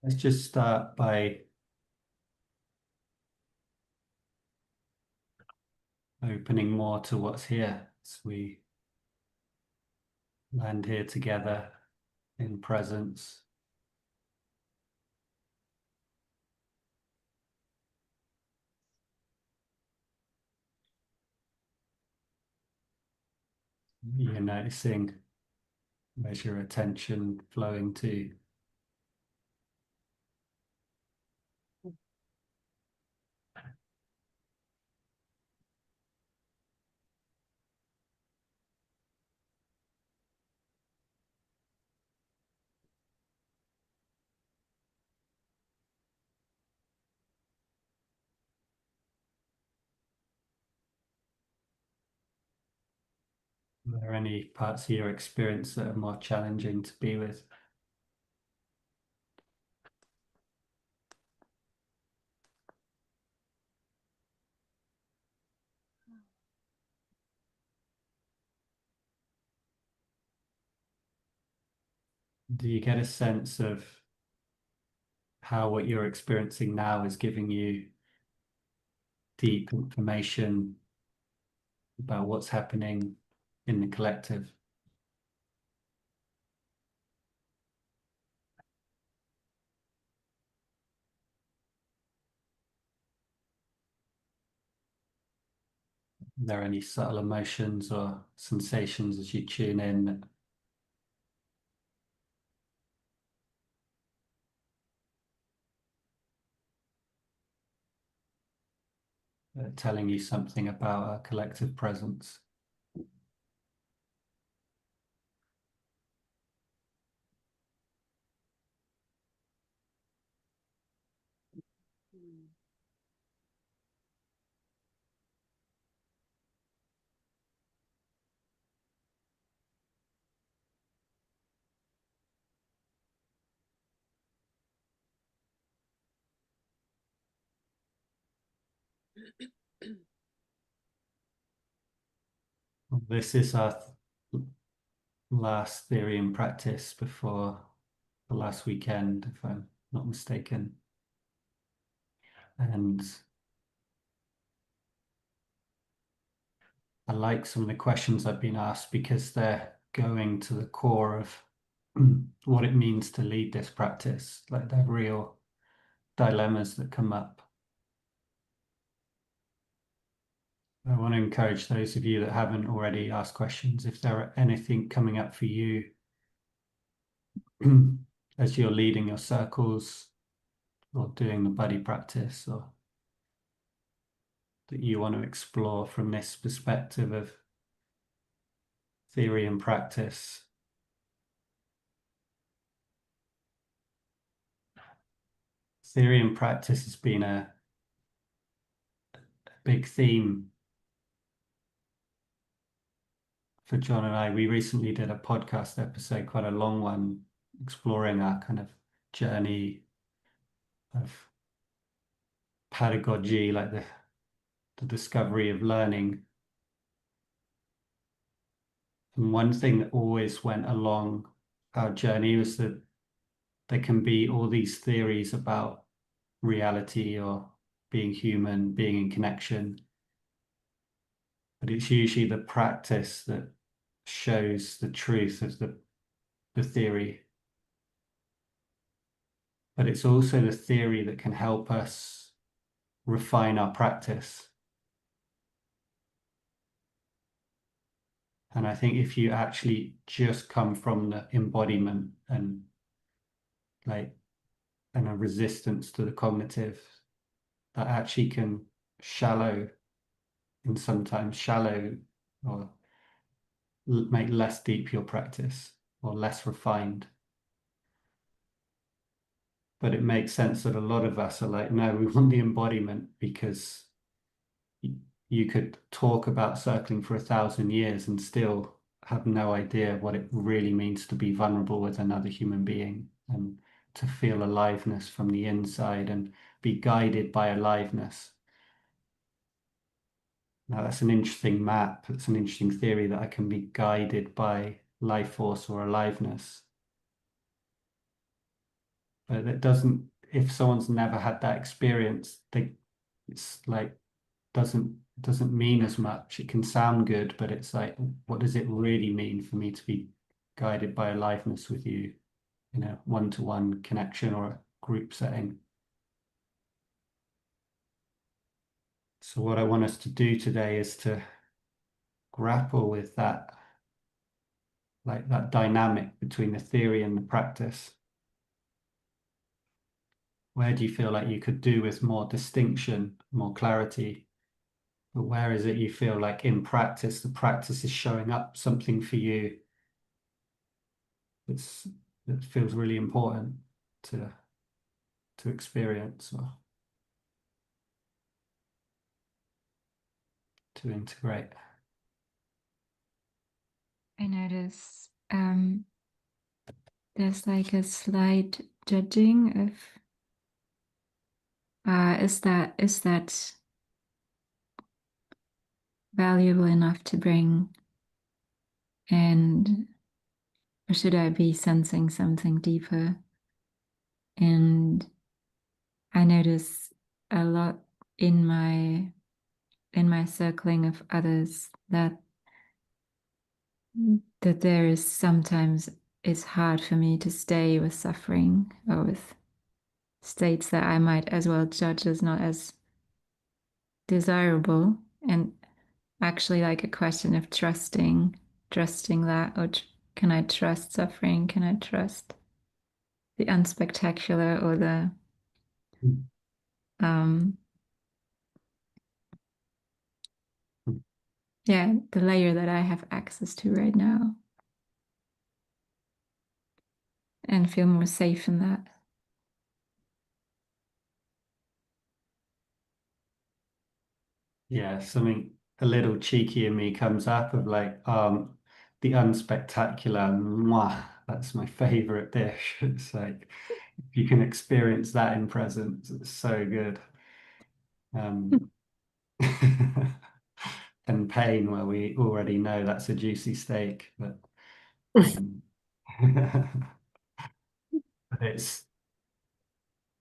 Let's just start by opening more to what's here as we land here together in presence. You're noticing where's your attention flowing to. Are there any parts of your experience that are more challenging to be with? Do you get a sense of how what you're experiencing now is giving you deep information about what's happening in the collective? Are there any subtle emotions or sensations as you tune in that are telling you something about our collective presence? This is our last theory and practice before the last weekend, if I'm not mistaken. And I like some of the questions I've been asked because they're going to the core of what it means to lead this practice. Like they're real dilemmas that come up. I want to encourage those of you that haven't already asked questions, if there are anything coming up for you as you're leading your circles or doing the body practice, or that you want to explore from this perspective of theory and practice. Theory and practice has been a big theme for John and I. We recently did a podcast episode, quite a long one, exploring our kind of journey of pedagogy, like the discovery of learning. And one thing that always went along our journey was that there can be all these theories about reality or being human, being in connection, but it's usually the practice that shows the truth of the theory. But it's also the theory that can help us refine our practice. And I think if you actually just come from the embodiment and a resistance to the cognitive, that actually can shallow, and sometimes shallow or make less deep your practice or less refined. But it makes sense that a lot of us are like, no, we want the embodiment, because you could talk about circling for 1,000 years and still have no idea what it really means to be vulnerable with another human being and to feel aliveness from the inside and be guided by aliveness. Now, that's an interesting map. It's an interesting theory that I can be guided by life force or aliveness. But it doesn't, if someone's never had that experience, it's like doesn't mean as much. It can sound good, but it's like, what does it really mean for me to be guided by aliveness with you in a one-to-one connection or a group setting? So what I want us to do today is to grapple with that, like that dynamic between the theory and the practice. Where do you feel like you could do with more distinction, more clarity? But where is it you feel like in practice, the practice is showing up something for you that's that feels really important to experience or to integrate? I notice there's like a slight judging of is that valuable enough to bring, and or should I be sensing something deeper? And I notice a lot in my circling of others that there is sometimes it's hard for me to stay with suffering or with states that I might as well judge as not as desirable, and actually like a question of trusting that, or can I trust suffering? Can I trust the unspectacular or the um yeah, the layer that I have access to right now, and feel more safe in that? Yeah, something a little cheeky in me comes up of like, the unspectacular, mwah, that's my favorite dish. It's like if you can experience that in presence, it's so good. Um, and pain, where we already know that's a juicy steak, but um, it's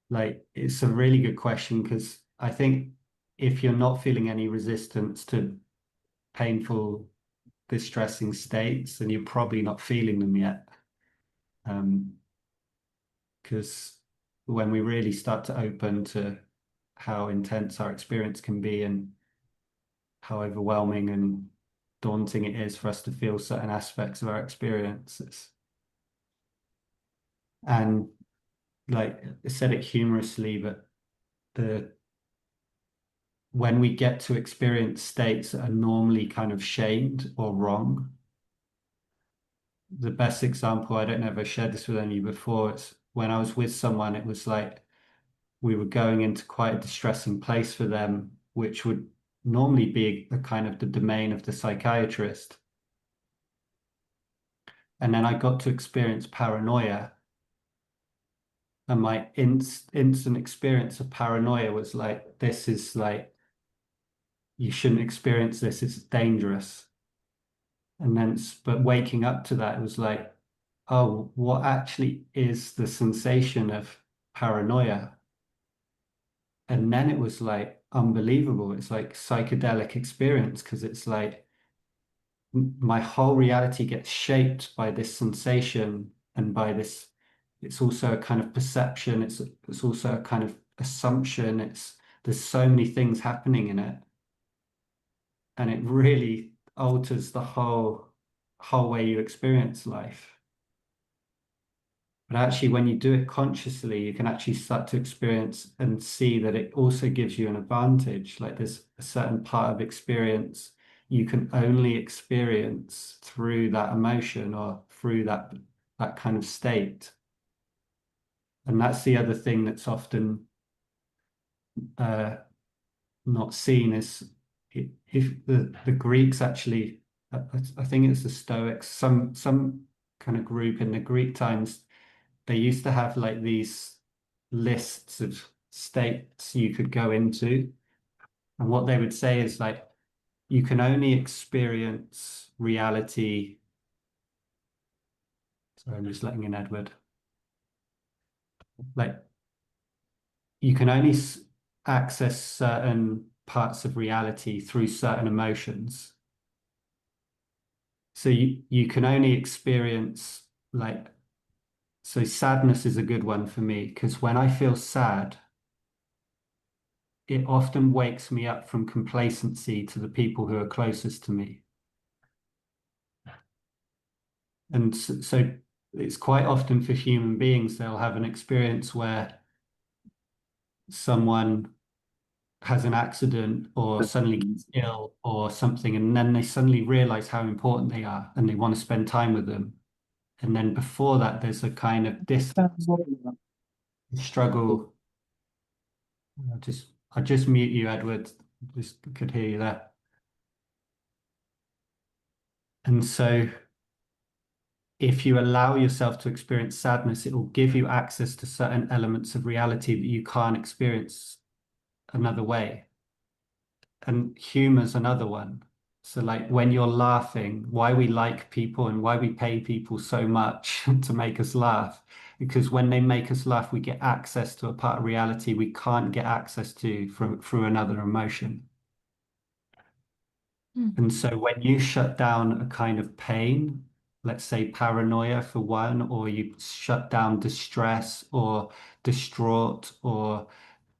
like it's a really good question because I think if you're not feeling any resistance to painful, distressing states, then you're probably not feeling them yet. Because when we really start to open to how intense our experience can be and how overwhelming and daunting it is for us to feel certain aspects of our experiences. And like I said it humorously, but the when we get to experience states that are normally kind of shamed or wrong, the best example, I don't know if I shared this with any before, it's when I was with someone, it was like we were going into quite a distressing place for them, which would normally be a kind of the domain of the psychiatrist. And then I got to experience paranoia. And my instant experience of paranoia was like, this is like, you shouldn't experience this, it's dangerous. And then, but waking up to that, it was like, oh, what actually is the sensation of paranoia? And then it was like unbelievable. It's like psychedelic experience because it's like my whole reality gets shaped by this sensation and by this. It's also a kind of perception. It's also a kind of assumption. There's so many things happening in it, and it really alters the whole way you experience life. But actually, when you do it consciously, you can actually start to experience and see that it also gives you an advantage. Like there's a certain part of experience you can only experience through that emotion or through that kind of state. And that's the other thing that's often uh, not seen is if the Greeks actually, I think it's the Stoics, some kind of group in the Greek times, they used to have like these lists of states you could go into. And what they would say is like, you can only experience reality. Sorry, I'm just letting in Edward. like you can only access certain parts of reality through certain emotions. So you can only experience like, so sadness is a good one for me because when I feel sad, it often wakes me up from complacency to the people who are closest to me. And so it's quite often for human beings, they'll have an experience where someone has an accident or suddenly gets ill or something, and then they suddenly realize how important they are and they want to spend time with them. And then before that, there's a kind of distance, struggle. I just mute you, Edward. Just could hear you there. And so if you allow yourself to experience sadness, it will give you access to certain elements of reality that you can't experience another way. And humor's another one. So like when you're laughing, why we like people and why we pay people so much to make us laugh, because when they make us laugh, we get access to a part of reality we can't get access to from through another emotion. Mm. And so when you shut down a kind of pain, let's say paranoia for one, or you shut down distress or distraught or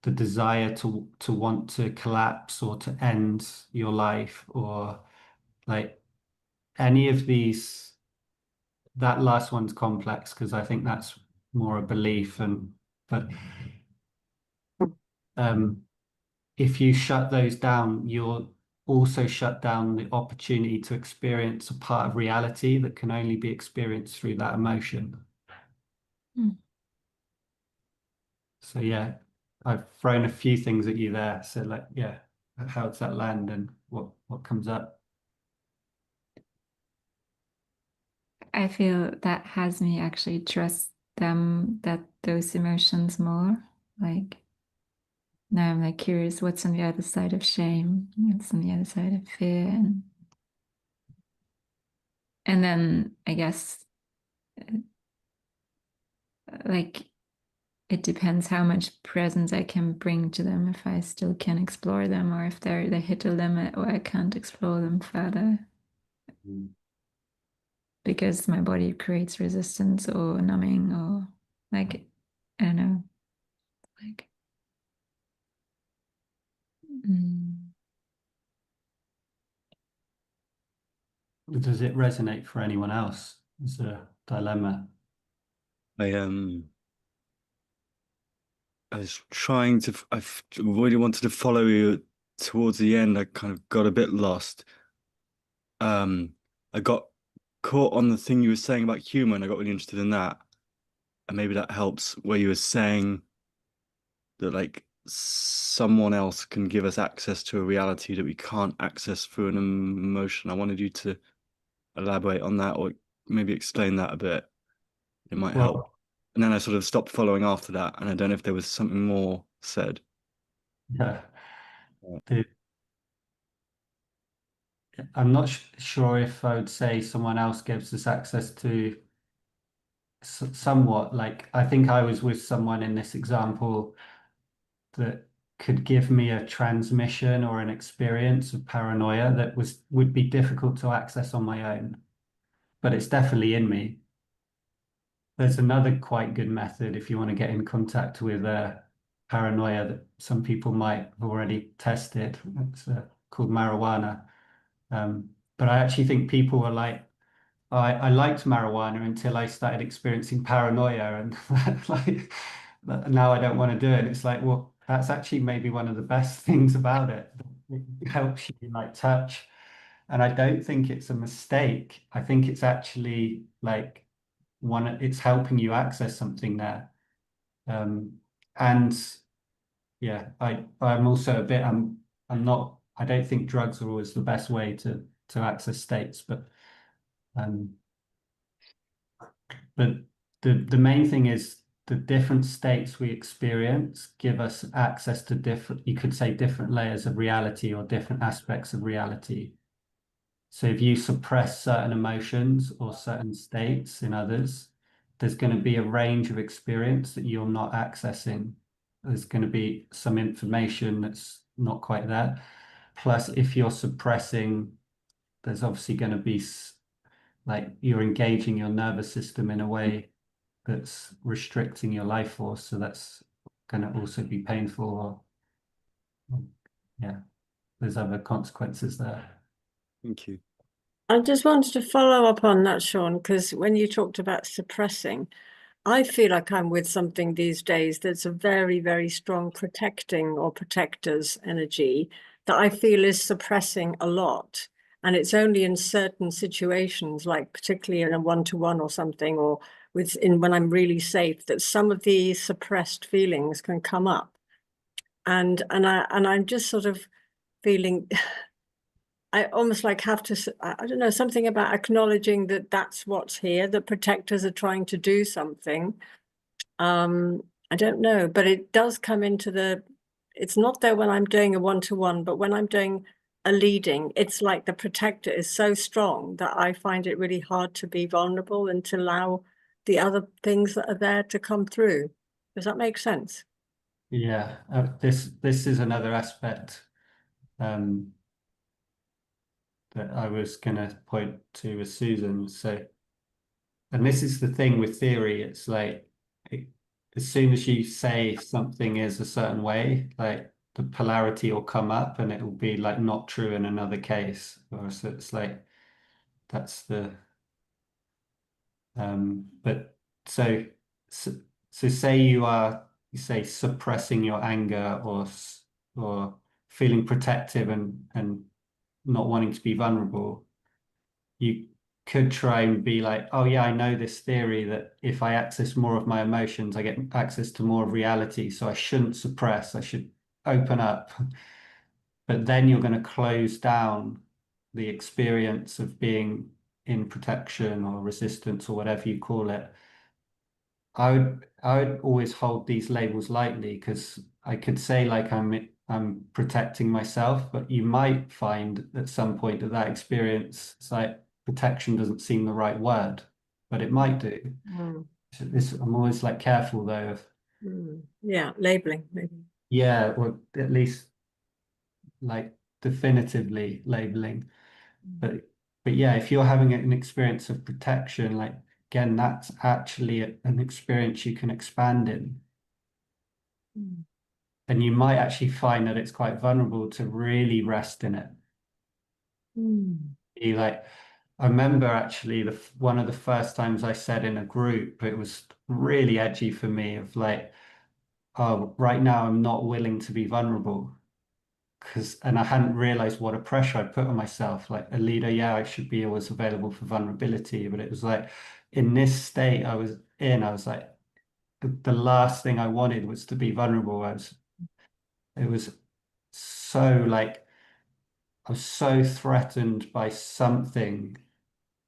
the desire to want to collapse or to end your life or like any of these, that last one's complex because I think that's more a belief and but um if you shut those down, you'll also shut down the opportunity to experience a part of reality that can only be experienced through that emotion. Mm. So yeah, I've thrown a few things at you there. So like, yeah, how does that land and what comes up? I feel that has me actually trust them, that those emotions more. Like now I'm like curious what's on the other side of shame, what's on the other side of fear, and then I guess like it depends how much presence I can bring to them, if I still can explore them or if they hit a limit or I can't explore them further Mm. because my body creates resistance or numbing or like I don't know, like mm. Does it resonate for anyone else? It's a dilemma. I I was trying to. Really wanted to follow you towards the end. I kind of got a bit lost. I got caught on the thing you were saying about humor, and I got really interested in that. And maybe that helps. Where you were saying that like someone else can give us access to a reality that we can't access through an emotion. I wanted you to elaborate on that, or maybe explain that a bit. It might help. Well, And then I sort of stopped following after that, and I don't know if there was something more said. yeah, the, I'm not sure if I would say someone else gives us access to somewhat like I think I was with someone in this example that could give me a transmission or an experience of paranoia that would be difficult to access on my own, but it's definitely in me. There's another quite good method if you want to get in contact with paranoia that some people might have already tested. It's called marijuana. But I actually think people are like, I liked marijuana until I started experiencing paranoia, and like now I don't want to do it. It's like, well, that's actually maybe one of the best things about it. It helps you like touch, and I don't think it's a mistake. I think it's actually like it's helping you access something there. Um, and yeah, I'm also a bit I'm not I don't think drugs are always the best way to access states, um but the main thing is the different states we experience give us access to different, you could say different layers of reality or different aspects of reality. So if you suppress certain emotions or certain states in others, there's going to be a range of experience that you're not accessing. There's going to be some information that's not quite there. Plus, if you're suppressing, there's obviously going to be like you're engaging your nervous system in a way that's restricting your life force. So that's going to also be painful. Or yeah, there's other consequences there. Thank you. I just wanted to follow up on that, Sean, because when you talked about suppressing, I feel like I'm with something these days that's a very, very strong protecting or protector's energy that I feel is suppressing a lot. And it's only in certain situations, like particularly in a one-to-one or something, or when I'm really safe, that some of the suppressed feelings can come up. And I'm just sort of feeling I almost like have to, I don't know, something about acknowledging that that's what's here, that protectors are trying to do something. I don't know, but it does come into it's not there when I'm doing a one-to-one, but when I'm doing a leading, it's like the protector is so strong that I find it really hard to be vulnerable and to allow the other things that are there to come through. Does that make sense? Yeah, this is another aspect that I was going to point to with Susan. So, and this is the thing with theory, it's like as soon as you say something is a certain way, like the polarity will come up and it will be like not true in another case. Or so it's like that's the but so say you say suppressing your anger or feeling protective and not wanting to be vulnerable, you could try and be like, oh yeah, I know this theory that if I access more of my emotions, I get access to more of reality. So I shouldn't suppress, I should open up. But then you're going to close down the experience of being in protection or resistance or whatever you call it. I would always hold these labels lightly because I could say like I'm protecting myself, but you might find at some point that that experience, it's like protection doesn't seem the right word, but it might do. So I'm always like careful though of Yeah, labeling maybe. yeah, or at least like definitively labeling. But yeah, if you're having an experience of protection, like again, that's actually an experience you can expand in. And you might actually find that it's quite vulnerable to really rest in it. You like, I remember actually one of the first times I said in a group, it was really edgy for me of like, oh, right now I'm not willing to be vulnerable. And I hadn't realized what a pressure I put on myself. Like a leader, yeah, I should be always available for vulnerability. But it was like in this state I was like, the last thing I wanted was to be vulnerable. It was so like, I was so threatened by something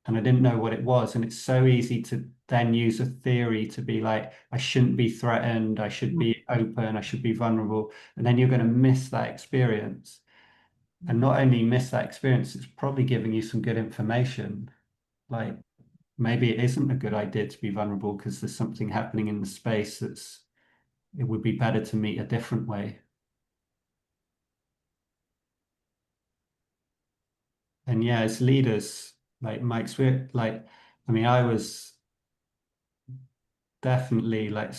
and I didn't know what it was. And it's so easy to then use a theory to be like, I shouldn't be threatened, I should be open, I should be vulnerable. And then you're going to miss that experience. And not only miss that experience, it's probably giving you some good information. Like maybe it isn't a good idea to be vulnerable because there's something happening in the space it would be better to meet a different way. And yeah, as leaders, like my experience, like, I mean, I was definitely like,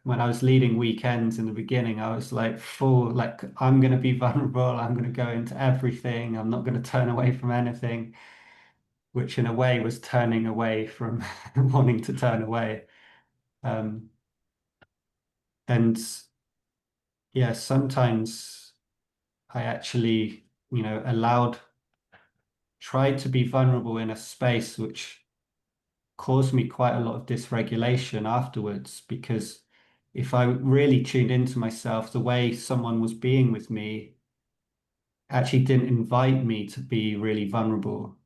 when I was leading weekends in the beginning, I was like full, like, I'm going to be vulnerable. I'm going to go into everything. I'm not going to turn away from anything, which in a way was turning away from wanting to turn away. And yeah, sometimes I actually, tried to be vulnerable in a space which caused me quite a lot of dysregulation afterwards because if I really tuned into myself, the way someone was being with me actually didn't invite me to be really vulnerable.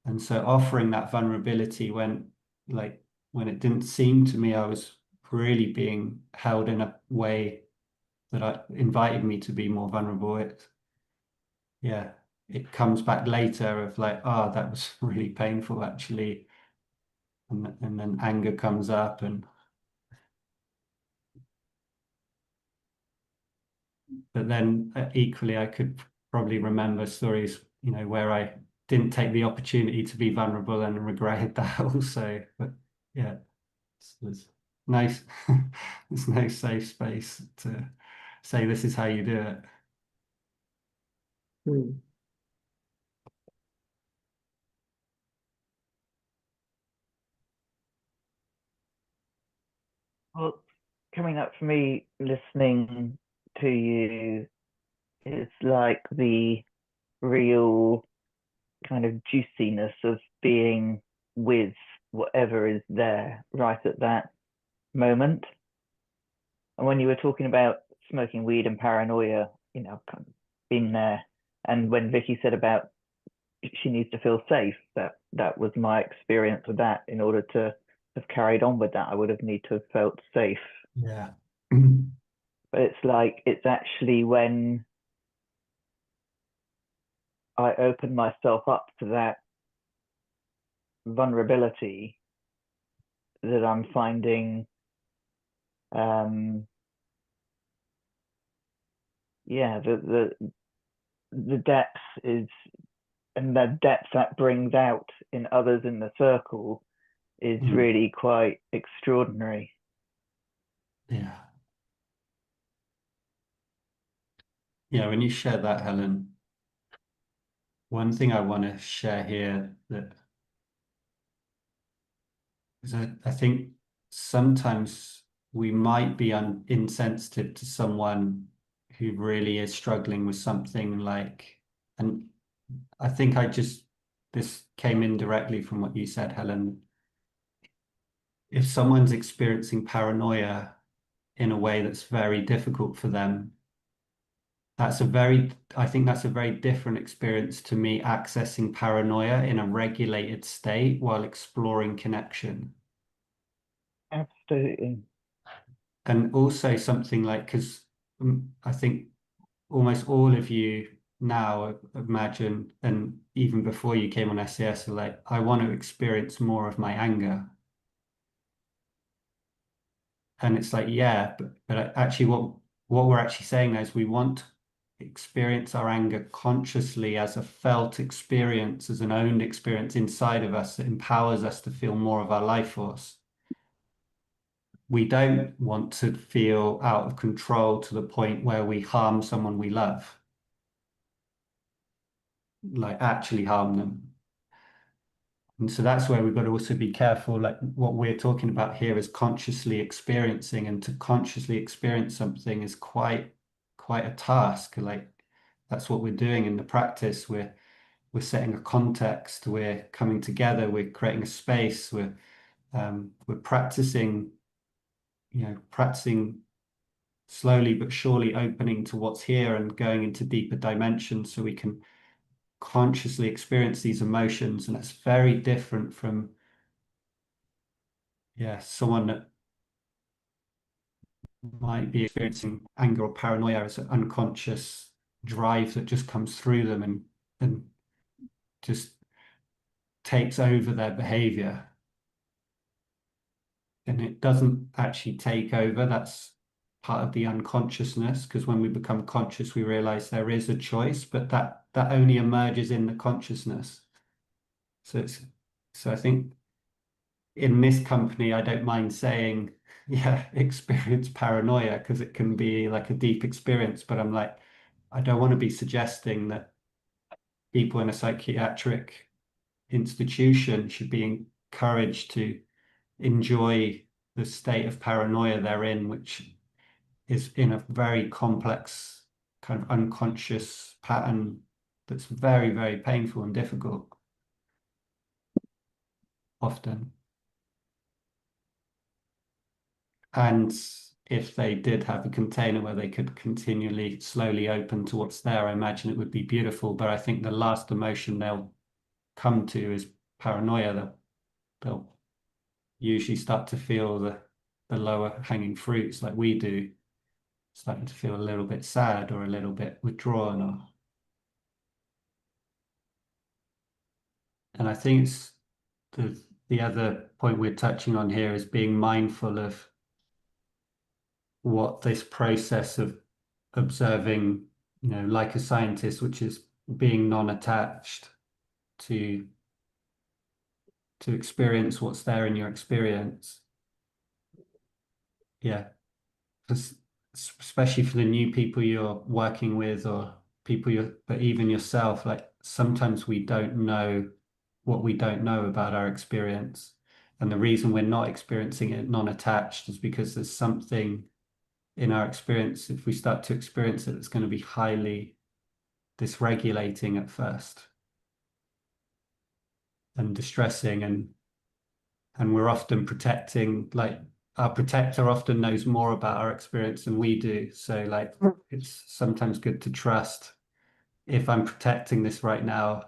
And so offering that vulnerability when it didn't seem to me I was really being held in a way that invited me to be more vulnerable, it comes back later of like, oh, that was really painful actually. and then anger comes up, and but then equally I could probably remember stories, you know, where I didn't take the opportunity to be vulnerable and regretted that also. But yeah, there's nice there's no safe space to say this is how you do it. Hmm. Well, coming up for me listening to you is like the real kind of juiciness of being with whatever is there right at that moment. And when you were talking about smoking weed and paranoia, you know, kind of been there. And when Vicky said about she needs to feel safe, that was my experience with that. In order to have carried on with that, I would have need to have felt safe. Yeah. But it's like, it's actually when I open myself up to that vulnerability that I'm finding, yeah, the depth is, and the depth that brings out in others in the circle is really quite extraordinary. Yeah. Yeah, when you share that, Helen, one thing I want to share here that is I think sometimes we might be insensitive to someone who really is struggling with something like, and I think this came indirectly from what you said, Helen. If someone's experiencing paranoia in a way that's very difficult for them, I think that's a very different experience to me accessing paranoia in a regulated state while exploring connection. Absolutely. And also something like, because I think almost all of you now imagine, and even before you came on SES, are like, I want to experience more of my anger. And it's like, yeah, but actually what we're actually saying is we want to experience our anger consciously as a felt experience, as an owned experience inside of us that empowers us to feel more of our life force. We don't want to feel out of control to the point where we harm someone we love, like actually harm them. And so that's where we've got to also be careful. Like what we're talking about here is consciously experiencing, and to consciously experience something is quite a task. Like that's what we're doing in the practice. We're setting a context. We're coming together. We're creating a space. We're practicing, practicing slowly but surely opening to what's here and going into deeper dimensions so we can consciously experience these emotions. And it's very different from someone that might be experiencing anger or paranoia as an unconscious drive that just comes through them and just takes over their behavior. And it doesn't actually take over. That's part of the unconsciousness, because when we become conscious, we realize there is a choice, but that only emerges in the consciousness. So I think in this company, I don't mind saying, yeah, experience paranoia, because it can be like a deep experience. But I'm like, I don't want to be suggesting that people in a psychiatric institution should be encouraged to enjoy the state of paranoia they're in, which is in a very complex kind of unconscious pattern that's very, very painful and difficult often. And if they did have a container where they could continually slowly open to what's there, I imagine it would be beautiful. But I think the last emotion they'll come to is paranoia. They'll usually start to feel the lower hanging fruits like we do, starting to feel a little bit sad or a little bit withdrawn. And I think it's the other point we're touching on here is being mindful of what this process of observing, like a scientist, which is being non-attached to experience what's there in your experience. Yeah, especially for the new people you're working with, or people but even yourself, like sometimes we don't know what we don't know about our experience. And the reason we're not experiencing it non-attached is because there's something in our experience, if we start to experience it, it's going to be highly dysregulating at first and distressing, and we're often protecting, like our protector often knows more about our experience than we do. So like it's sometimes good to trust, if I'm protecting this right now,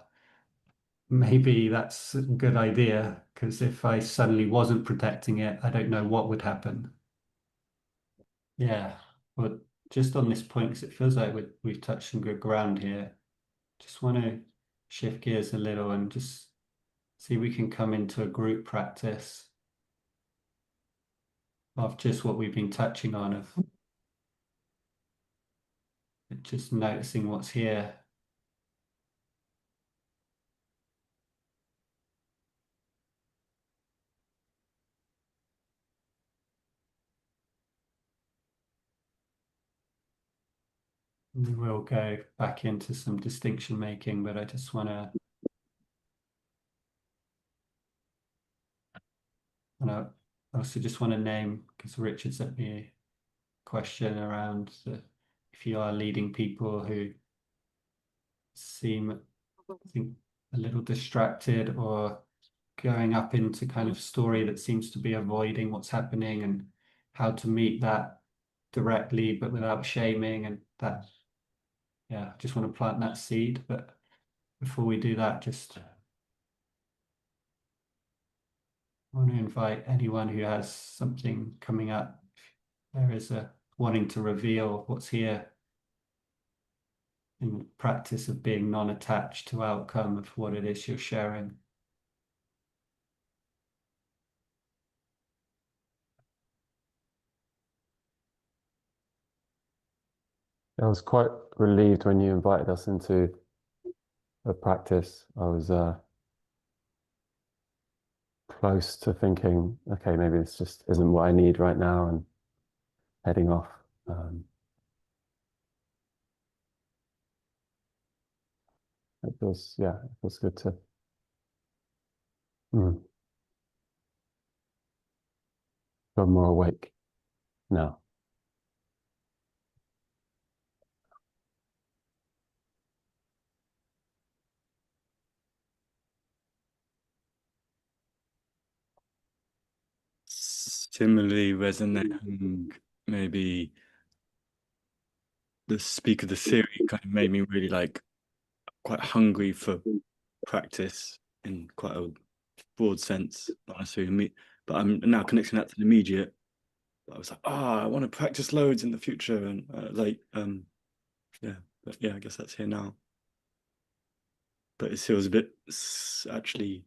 maybe that's a good idea, because if I suddenly wasn't protecting it, I don't know what would happen. Yeah, but just on this point, because it feels like we've touched some good ground here, just want to shift gears a little and just see if we can come into a group practice of just what we've been touching on, of just noticing what's here. We will go back into some distinction making, but I just want to, and I also just want to name, because Richard sent me a question around if you are leading people who seem, I think, a little distracted, or going up into kind of story that seems to be avoiding what's happening, and how to meet that directly but without shaming. And that, yeah, I just want to plant that seed. But before we do that, just want to invite anyone who has something coming up. There is a wanting to reveal what's here in the practice of being non-attached to outcome of what it is you're sharing. I was quite relieved when you invited us into a practice. I was close to thinking, okay, maybe this just isn't what I need right now, and heading off. It feels good to feel more awake now. Similarly resonating, maybe the speak of the theory kind of made me really like quite hungry for practice in quite a broad sense, not necessarily me, but I'm now connecting that to the immediate. I was like, I want to practice loads in the future, and yeah, but yeah, I guess that's here now. But it feels a bit, actually,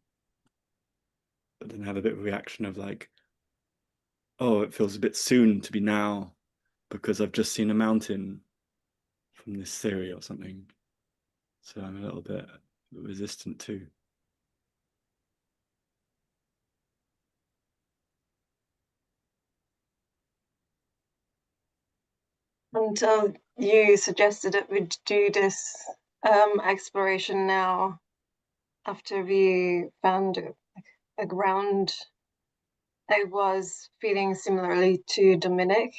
I then have a bit of a reaction of like, oh, it feels a bit soon to be now, because I've just seen a mountain from this theory or something. So I'm a little bit resistant too. Until you suggested that we'd do this exploration now, after we found a ground, I was feeling similarly to Dominic,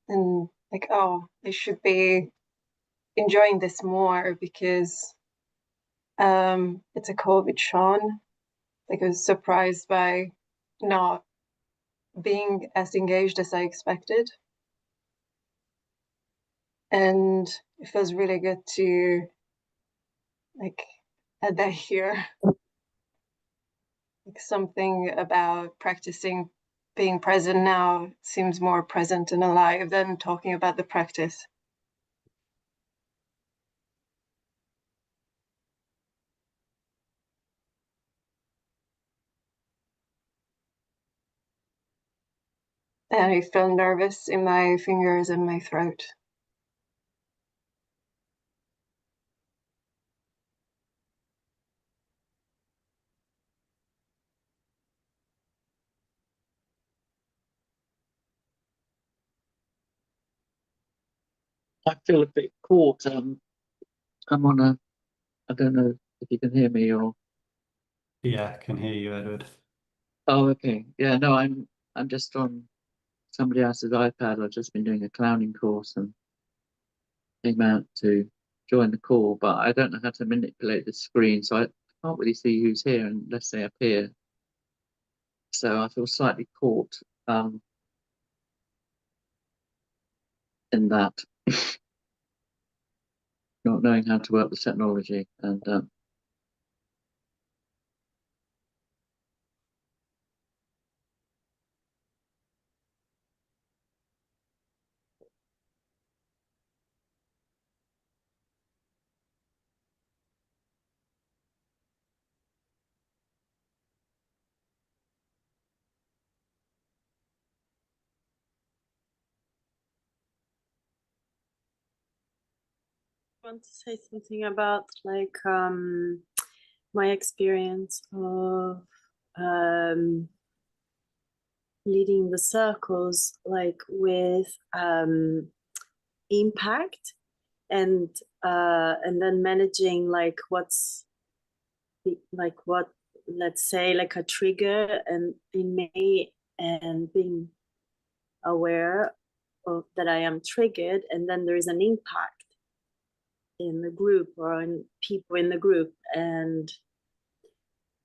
and like, oh, I should be enjoying this more, because it's a call with Sean. Like, I was surprised by not being as engaged as I expected. And it feels really good to like add that here. Like, something about practicing being present now seems more present and alive than talking about the practice. and I feel nervous in my fingers and my throat. I feel a bit caught. I'm on a, I don't know if you can hear me or. Yeah, I can hear you, Edward. Oh, okay. Yeah, no, I'm just on somebody else's iPad. I've just been doing a clowning course and came out to join the call, but I don't know how to manipulate the screen, so I can't really see who's here unless they appear. So I feel slightly caught in that, not knowing how to work with technology. And want to say something about like my experience of leading the circles, like with impact and then managing like what's like what, let's say, like a trigger and in me, and being aware of that I am triggered, and then there is an impact in the group or in people in the group. And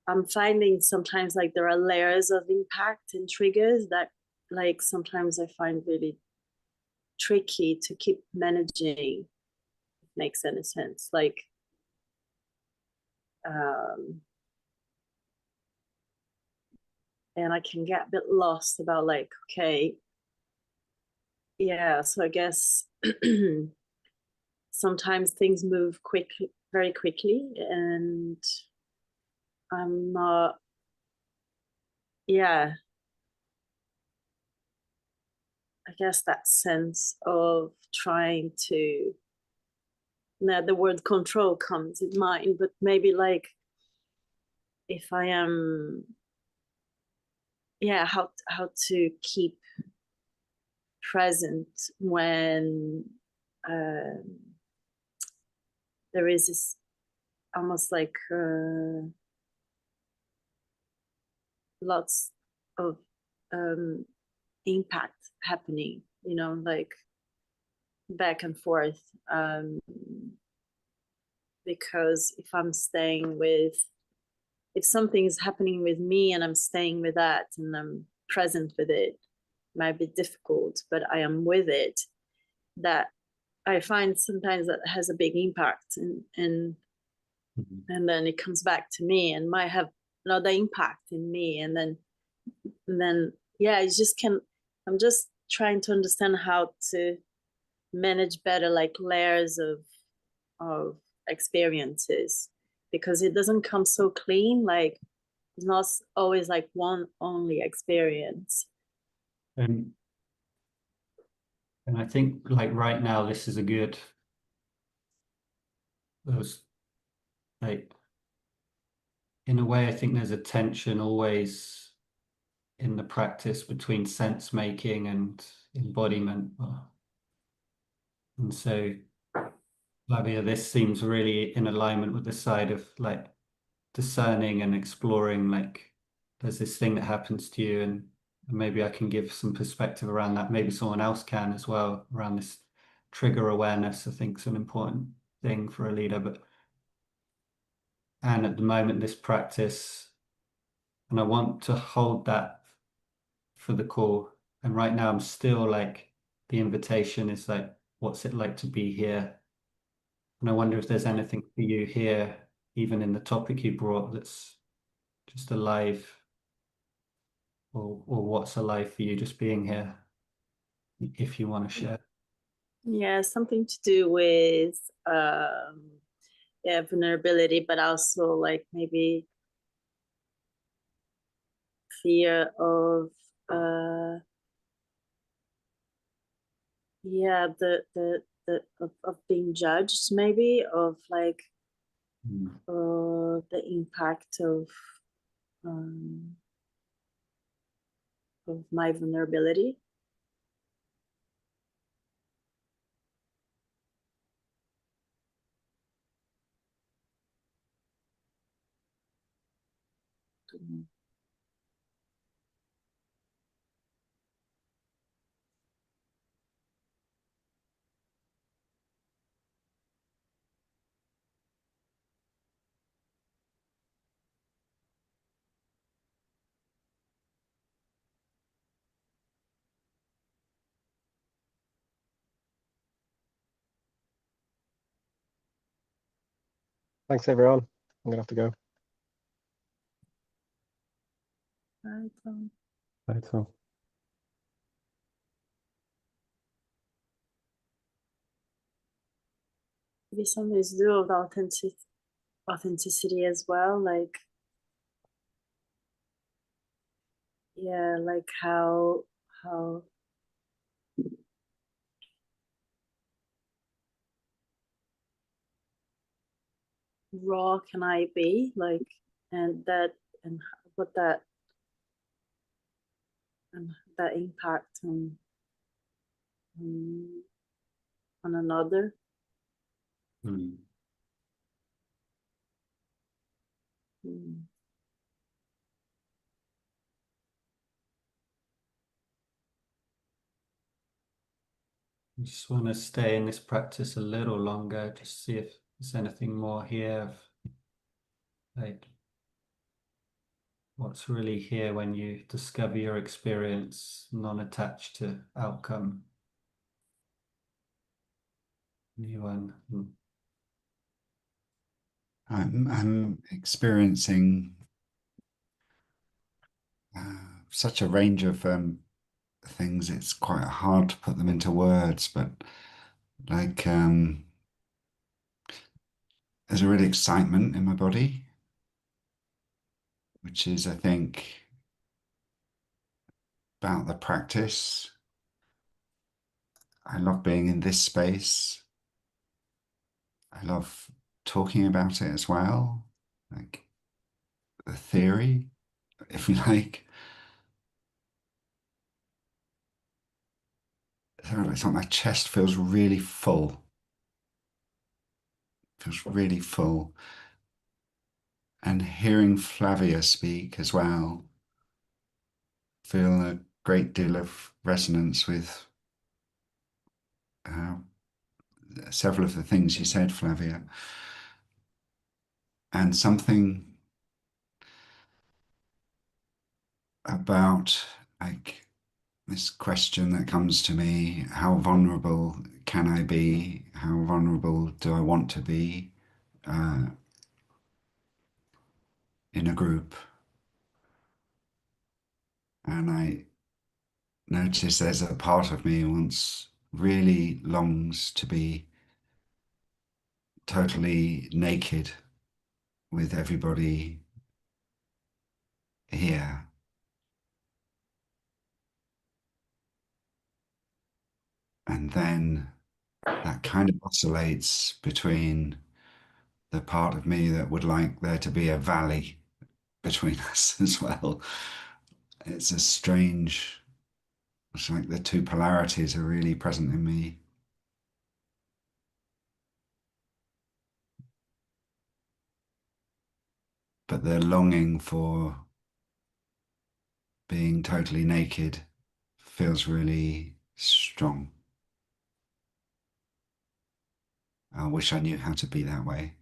I'm finding sometimes like there are layers of impact and triggers that like sometimes I find really tricky to keep managing, if makes any sense. Like and I can get a bit lost about like, okay, yeah, so I guess sometimes things move quickly, very quickly, and I'm not, yeah, I guess that sense of trying to, now the word control comes in mind, but maybe like if I am, yeah, how to keep present when there is this almost like lots of impact happening, you know, like back and forth. Because if I'm staying with, if something is happening with me and I'm staying with that and I'm present with it, it might be difficult, but I am with it, that I find sometimes that has a big impact, and then it comes back to me and might have another impact in me, and then yeah, it's just can, I'm just trying to understand how to manage better like layers of experiences, because it doesn't come so clean, like it's not always like one only experience. And I think like right now, this is a good, those like, in a way, I think there's a tension always in the practice between sense making and embodiment. And so, Flavia, this seems really in alignment with the side of like discerning and exploring, like there's this thing that happens to you, and maybe I can give some perspective around that. Maybe someone else can as well, around this trigger awareness. I think is an important thing for a leader. And at the moment, this practice, and I want to hold that for the call. And right now I'm still like, the invitation is like, what's it like to be here? And I wonder if there's anything for you here, even in the topic you brought, that's just alive, or what's alive for you just being here, if you want to share. Yeah, something to do with yeah, vulnerability, but also like maybe fear of yeah, the of being judged, maybe, of like the impact of my vulnerability. Thanks, everyone. I'm gonna have to go. Right. Right, so. Maybe something to do with authenticity as well, like, yeah, like how raw can I be, like, and what that and that impact on another. Mm. Mm. I just want to stay in this practice a little longer, just see if there's anything more here of, like, what's really here when you discover your experience non-attached to outcome. Anyone? I'm experiencing such a range of things. It's quite hard to put them into words, but like there's a real excitement in my body, which is, I think, about the practice. I love being in this space. I love talking about it as well, like the theory, if you like. It's like my chest feels really full. Feels really full. And hearing Flavia speak as well, feel a great deal of resonance with several of the things you said, Flavia. And something about like this question that comes to me, how vulnerable can I be? How vulnerable do I want to be in a group? And I notice there's a part of me wants really longs to be totally naked with everybody here. And then that kind of oscillates between the part of me that would like there to be a valley between us as well. It's a strange, it's like the two polarities are really present in me. But the longing for being totally naked feels really strong. I wish I knew how to be that way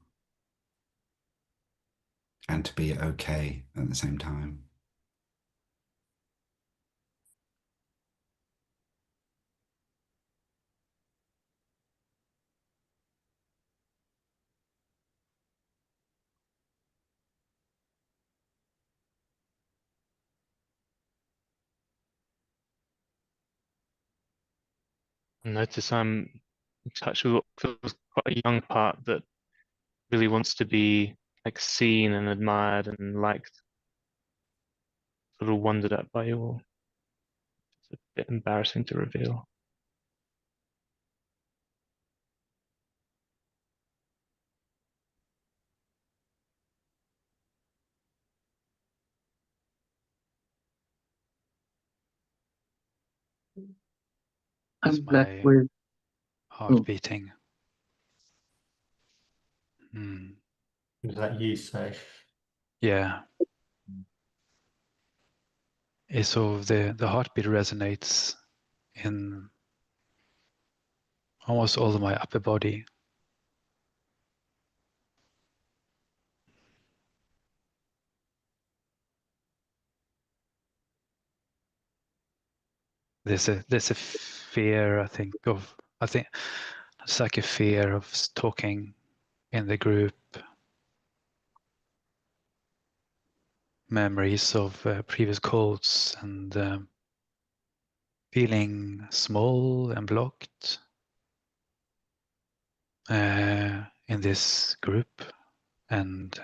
and to be okay at the same time. Notice I'm in touch with what feels quite a young part that really wants to be like seen and admired and liked, sort of wondered at by you all. It's a bit embarrassing to reveal. I'm my left with heart beating. Is that you, Safe? Yeah. So the heartbeat resonates in almost all of my upper body. There's a fear, I think it's like a fear of talking in the group, memories of previous calls, and feeling small and blocked in this group, and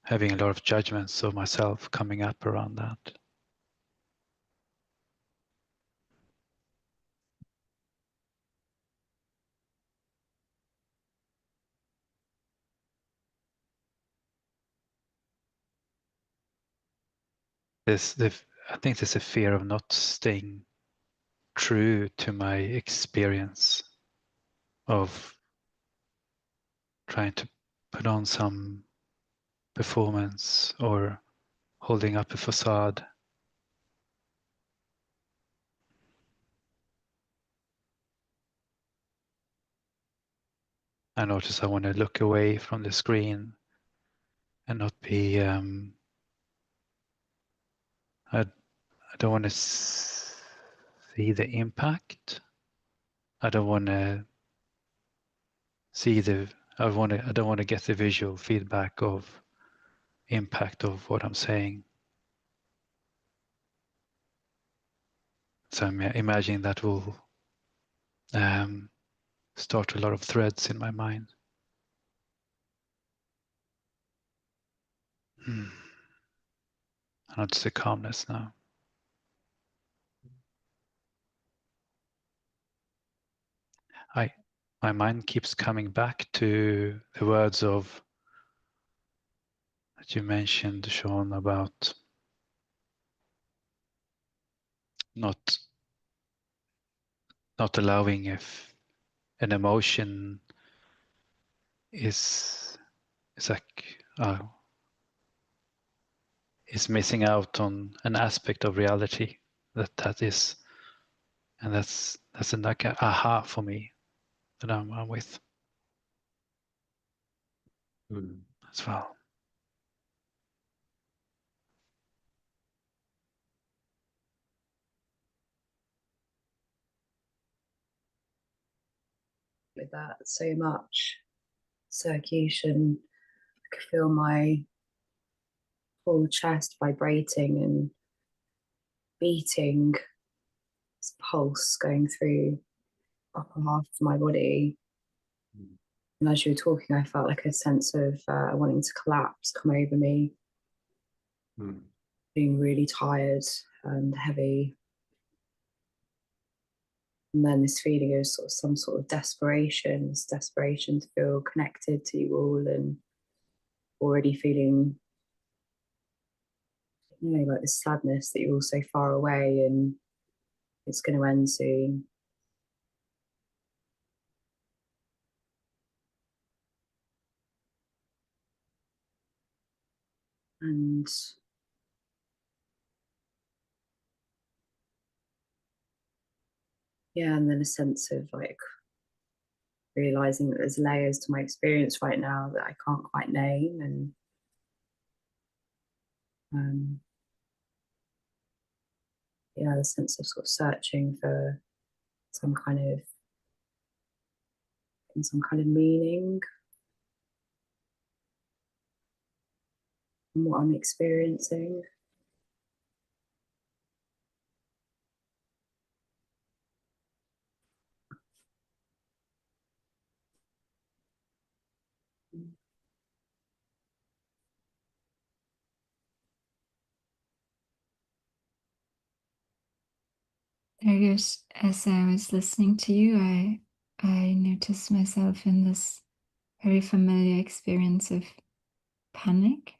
having a lot of judgments of myself coming up around that. I think there's a fear of not staying true to my experience, of trying to put on some performance or holding up a facade. I notice I want to look away from the screen and not be I don't want to see the impact. I don't want to see I don't want to get the visual feedback of impact of what I'm saying. So I'm imagining that will start a lot of threads in my mind. I notice the calmness now. My mind keeps coming back to the words of that you mentioned, Sean, about not allowing if an emotion is like is missing out on an aspect of reality that is, and that's like a aha for me that I'm with as well. With that so much circulation, I could feel my whole chest vibrating and beating, this pulse going through upper half of my body. And as you were talking, I felt like a sense of wanting to collapse come over me, being really tired and heavy. And then this feeling of some sort of desperation, this desperation to feel connected to you all, and already feeling, like this sadness that you're all so far away and it's going to end soon. And and then a sense of like realizing that there's layers to my experience right now that I can't quite name, and the sense of searching for some kind of meaning in what I'm experiencing. I guess as I was listening to you, I noticed myself in this very familiar experience of panic.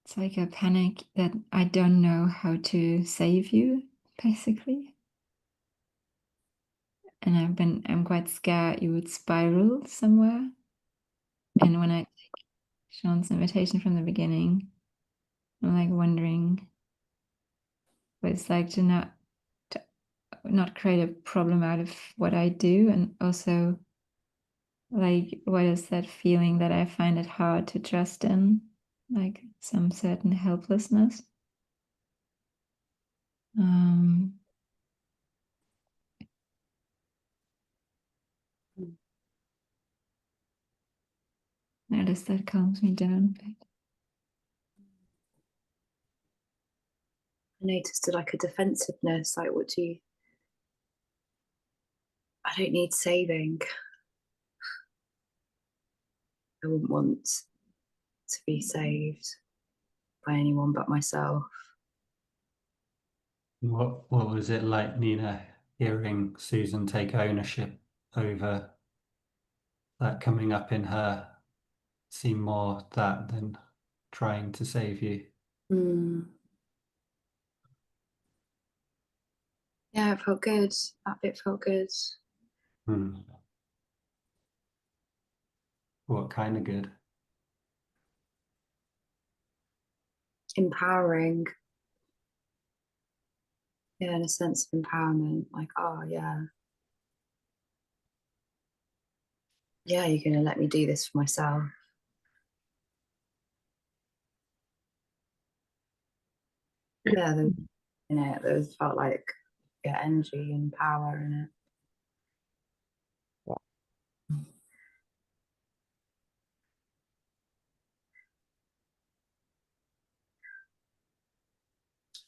it's like a panic that I don't know how to save you, basically. And I'm quite scared you would spiral somewhere. And when I take Sean's invitation from the beginning, I'm like wondering what it's like to not create a problem out of what I do, and also like what is that feeling that I find it hard to trust in, like some certain helplessness. Notice that calms me down a bit. I noticed like a defensiveness, like I don't need saving. I wouldn't want to be saved by anyone but myself. What was it like, Nina, hearing Susan take ownership over that coming up in her? Seem more that than trying to save you. Yeah, it felt good. That bit felt good. What kind of good? Empowering. Yeah, in a sense of empowerment, like, oh yeah. Yeah, you're gonna let me do this for myself. Yeah, there felt like energy and power in it.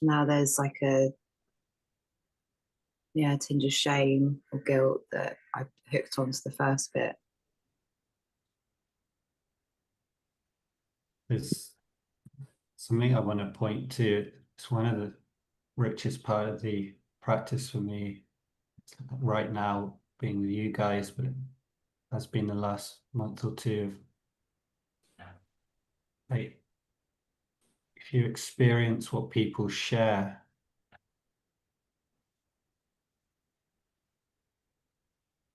Now there's like a tinge of shame or guilt that I hooked onto the first bit. There's something I want to point to. It's one of the richest part of the practice for me right now, being with you guys, but it has been the last month or two of, like, if you experience what people share,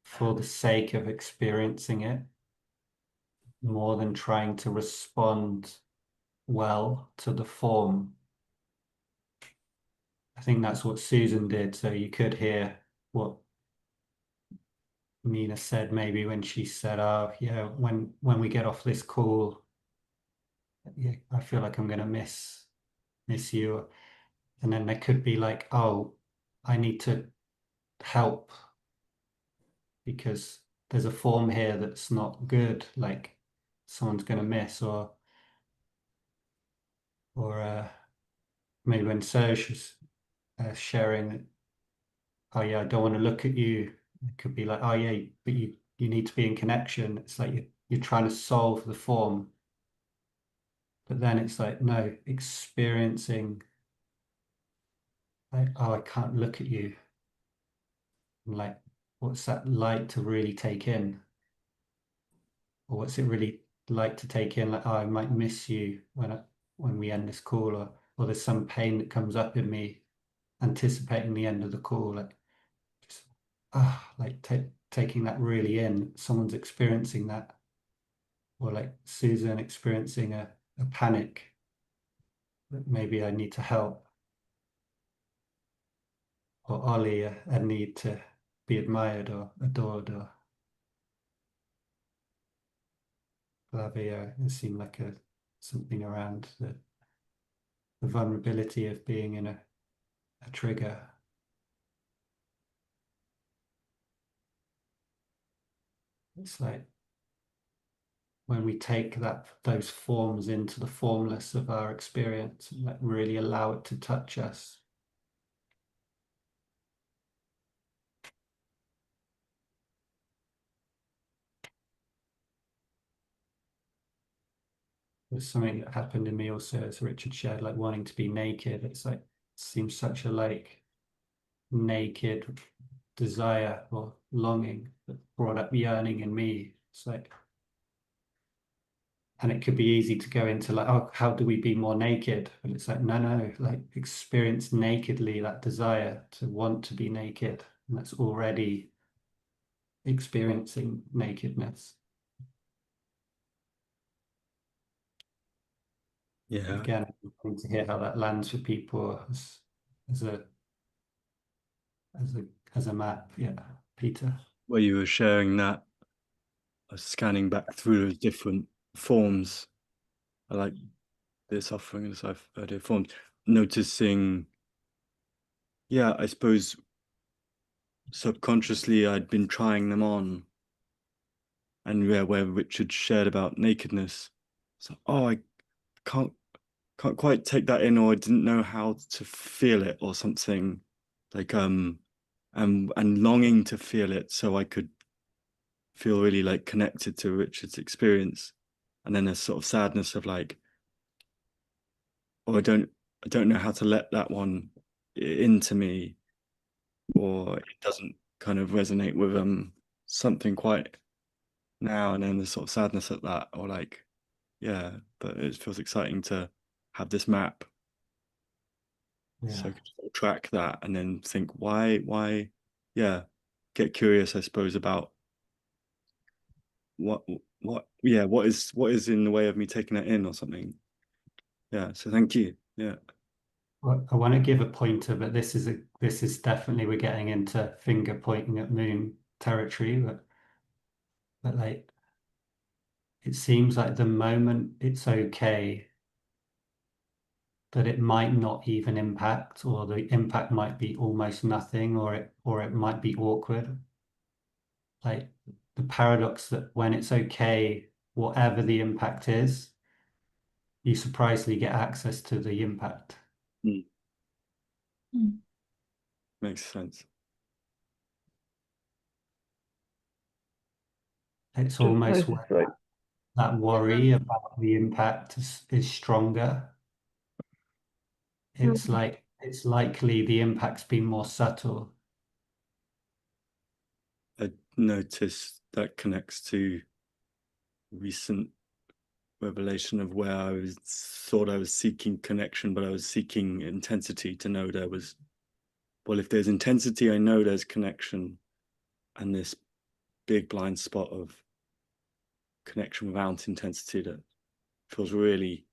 for the sake of experiencing it, more than trying to respond well to the form. I think that's what Susan did. So you could hear what Nina said maybe when she said, "Oh, yeah, when we get off this call, yeah, I feel like I'm gonna miss you." And then there could be like, "Oh, I need to help because there's a form here that's not good, like someone's gonna miss," or maybe when Serge was sharing that, "Oh yeah, I don't want to look at you." It could be like, "Oh yeah, but you need to be in connection." It's like you're trying to solve the form, but then it's like, no, experiencing, like, oh, I can't look at you. And like, what's that like to really take in? Or what's it really like to take in? Like, oh, I might miss you when we end this call, or there's some pain that comes up in me anticipating the end of the call, like just like taking that really in. Someone's experiencing that, or like Susan experiencing a panic that maybe I need to help, or Ollie a need to be admired or adored, or Flavia, it seemed like something around the vulnerability of being in a trigger. It's like when we take those forms into the formless of our experience and like really allow it to touch us. There's something that happened in me also, as Richard shared, like wanting to be naked. It's like, it seems such a like naked desire or longing that brought up yearning in me. It's like And it could be easy to go into like, oh, how do we be more naked? But it's like, no, like experience nakedly that desire to want to be naked. And that's already experiencing nakedness. Yeah. Again, I'm wanting to hear how that lands for people as a as a map. Yeah, Peter. Where you were sharing that, I was scanning back through those different forms. I like this offering, as I've heard it formed, noticing, yeah, I suppose subconsciously I'd been trying them on. And yeah, where Richard shared about nakedness. So, oh, I can't quite take that in, or I didn't know how to feel it or something. Like and longing to feel it so I could feel really like connected to Richard's experience. And then a sort of sadness of like, oh, I don't know how to let that one into me, or it doesn't kind of resonate with something quite now. And then the sort of sadness at that, or like, yeah, but it feels exciting to have this map. Yeah. So I could track that and then think why, yeah, get curious, I suppose, about what is in the way of me taking that in or something. Yeah, so thank you. Yeah. Well, I want to give a pointer, but this is definitely, we're getting into finger pointing at moon territory, but like it seems like the moment it's okay that it might not even impact, or the impact might be almost nothing, or it might be awkward. Like the paradox that when it's okay, whatever the impact is, you surprisingly get access to the impact. Makes sense. It's almost noticed, where like, that worry about the impact is stronger. It's like it's likely the impact's been more subtle. I noticed that connects to recent revelation of where thought I was seeking connection, but I was seeking intensity to know there was, well, if there's intensity, I know there's connection, and this big blind spot of connection without intensity that feels really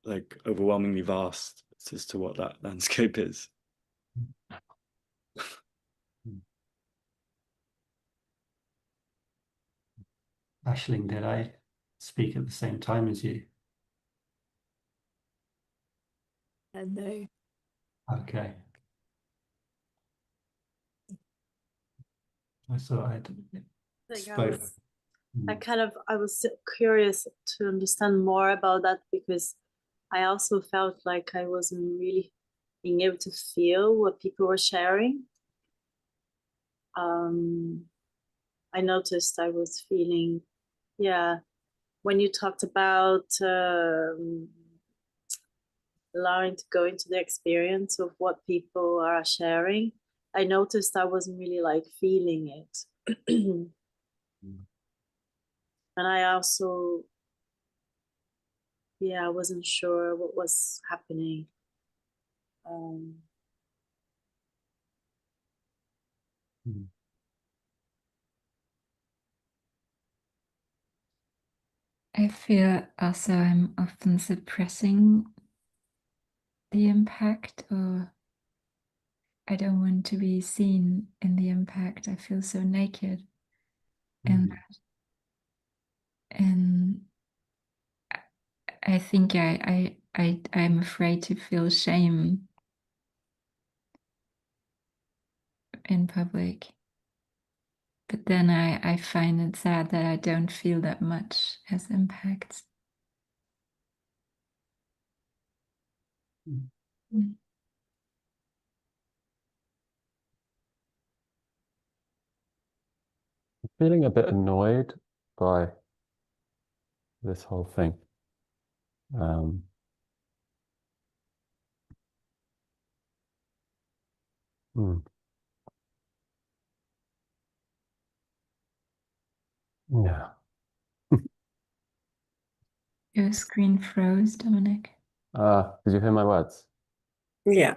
like overwhelmingly vast as to what that landscape is. Aisling, did I speak at the same time as you? No. Okay. I thought I'd spoke. I was curious to understand more about that, because I also felt like I wasn't really being able to feel what people were sharing. I noticed I was feeling, when you talked about allowing to go into the experience of what people are sharing, I noticed I wasn't really like feeling it. And I also, I wasn't sure what was happening. I feel also I'm often suppressing the impact, or I don't want to be seen in the impact. I feel so naked. And I think I'm afraid to feel shame in public. But then I find it sad that I don't feel that much as impact. Feeling a bit annoyed by this whole thing. Yeah. Your screen froze, Dominic. Did you hear my words? Yeah.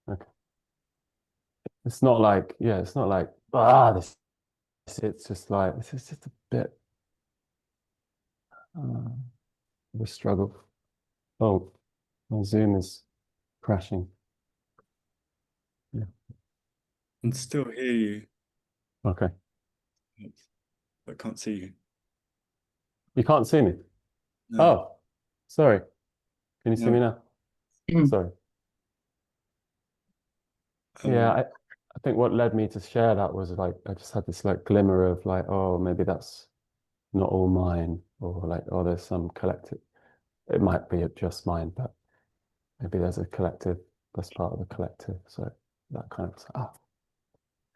Okay. It's not like, yeah, it's not like, this. It's just like, it's just a bit of a struggle. Oh, my Zoom is crashing. Yeah. And still hear you. Okay. I can't see you. You can't see me? No. Oh, sorry. Can you see No. me now? Sorry. Yeah, I think what led me to share that was like, I just had this like glimmer of like, oh, maybe that's not all mine, or like, oh, there's some collective. It might be just mine, but maybe there's a collective that's part of the collective. So that kind of,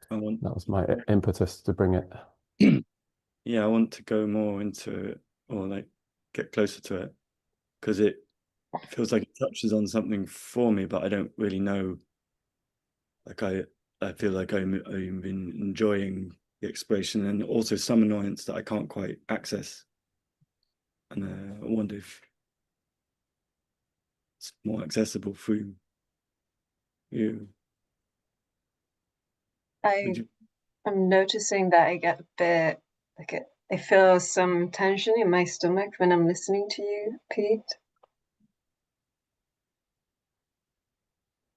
that was my impetus to bring it. Yeah, I want to go more into it, or like get closer to it, because it feels like it touches on something for me, but I don't really know. Like I feel like I've been enjoying the exploration, and also some annoyance that I can't quite access. And I wonder if it's more accessible through you. I'm noticing that I get a bit like I feel some tension in my stomach when I'm listening to you, Pete.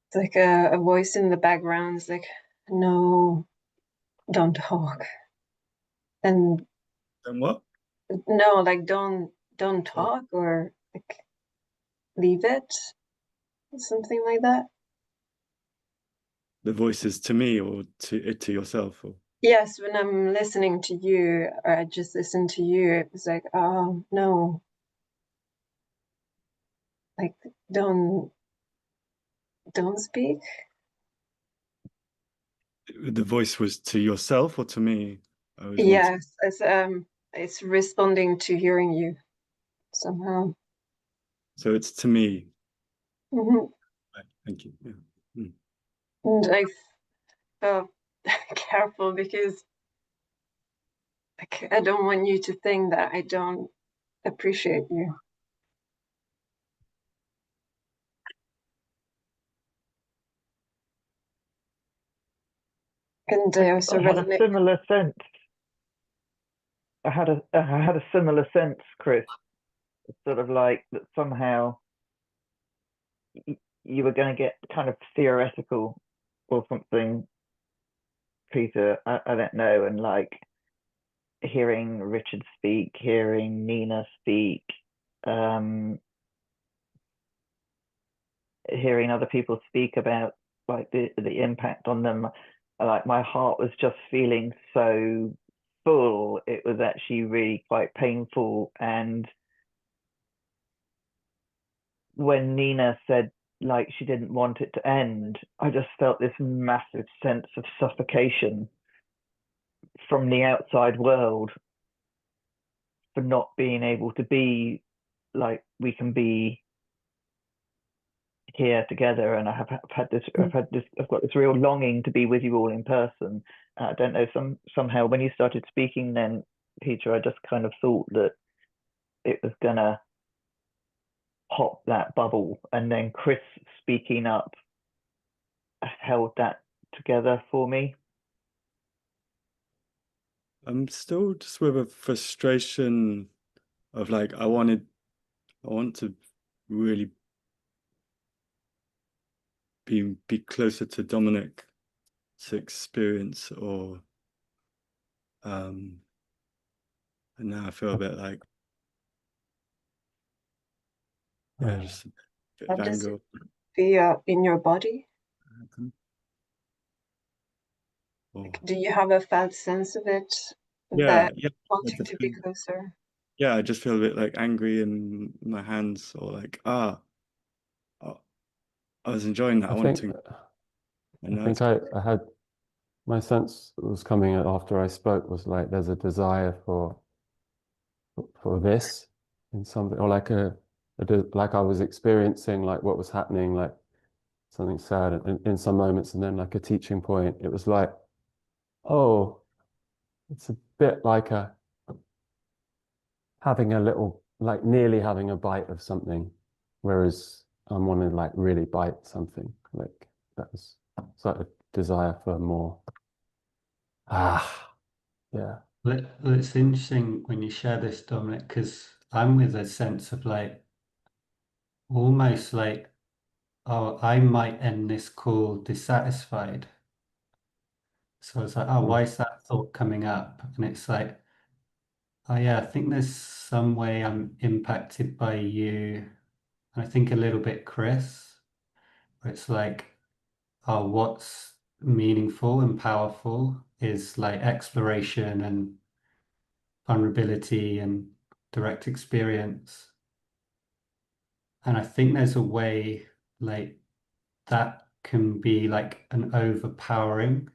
It's like a voice in the background is like, no, don't talk. And what? No, like don't talk, or like leave it, something like that. The voices to me or to yourself? Or? Yes, when I'm listening to you, or I just listen to you, it was like, oh no, like don't speak. The voice was to yourself or to me? Yes, it's responding to hearing you somehow. So it's to me. Mm-hmm. Right, thank you. Yeah. And I felt careful because like I don't want you to think that I don't appreciate you. And I also had a similar sense. I had a similar sense, Chris. It's sort of like that somehow you were going to get kind of theoretical or something, Peter. I don't know. And like hearing Richard speak, hearing Nina speak, hearing other people speak about like the impact on them, like my heart was just feeling so full. It was actually really quite painful. And when Nina said like she didn't want it to end, I just felt this massive sense of suffocation from the outside world for not being able to be like we can be here together. And I've got this real longing to be with you all in person. I don't know, somehow when you started speaking then, Peter, I just kind of thought that it was gonna pop that bubble, and then Chris speaking up held that together for me. I'm still just with a frustration of like I want to really be closer to Dominic's experience, or and now I feel a bit like just a bit How of does anger. it feel in your body? Like, do you have a felt sense of it? Yeah, Wanting to be closer? Yeah, I just feel a bit like angry in my hands, or like I was enjoying that. I think I had my sense was coming after I spoke was like there's a desire for this in something, or like like I was experiencing like what was happening, like something sad in some moments, and then like a teaching point. It was like, oh, bit like having a little, like nearly having a bite of something, whereas I want to like really bite something. Like that was sort of desire for more. Yeah. Well, it's interesting when you share this, Dominic, because I'm with a sense of like almost like, oh, I might end this call dissatisfied. So it's like, oh, why is that thought coming up? And it's like, oh yeah, I think there's some way I'm impacted by you. And I think a little bit Chris, where it's like, oh, what's meaningful and powerful is like exploration and vulnerability and direct experience. And I think there's a way like that can be like an overpowering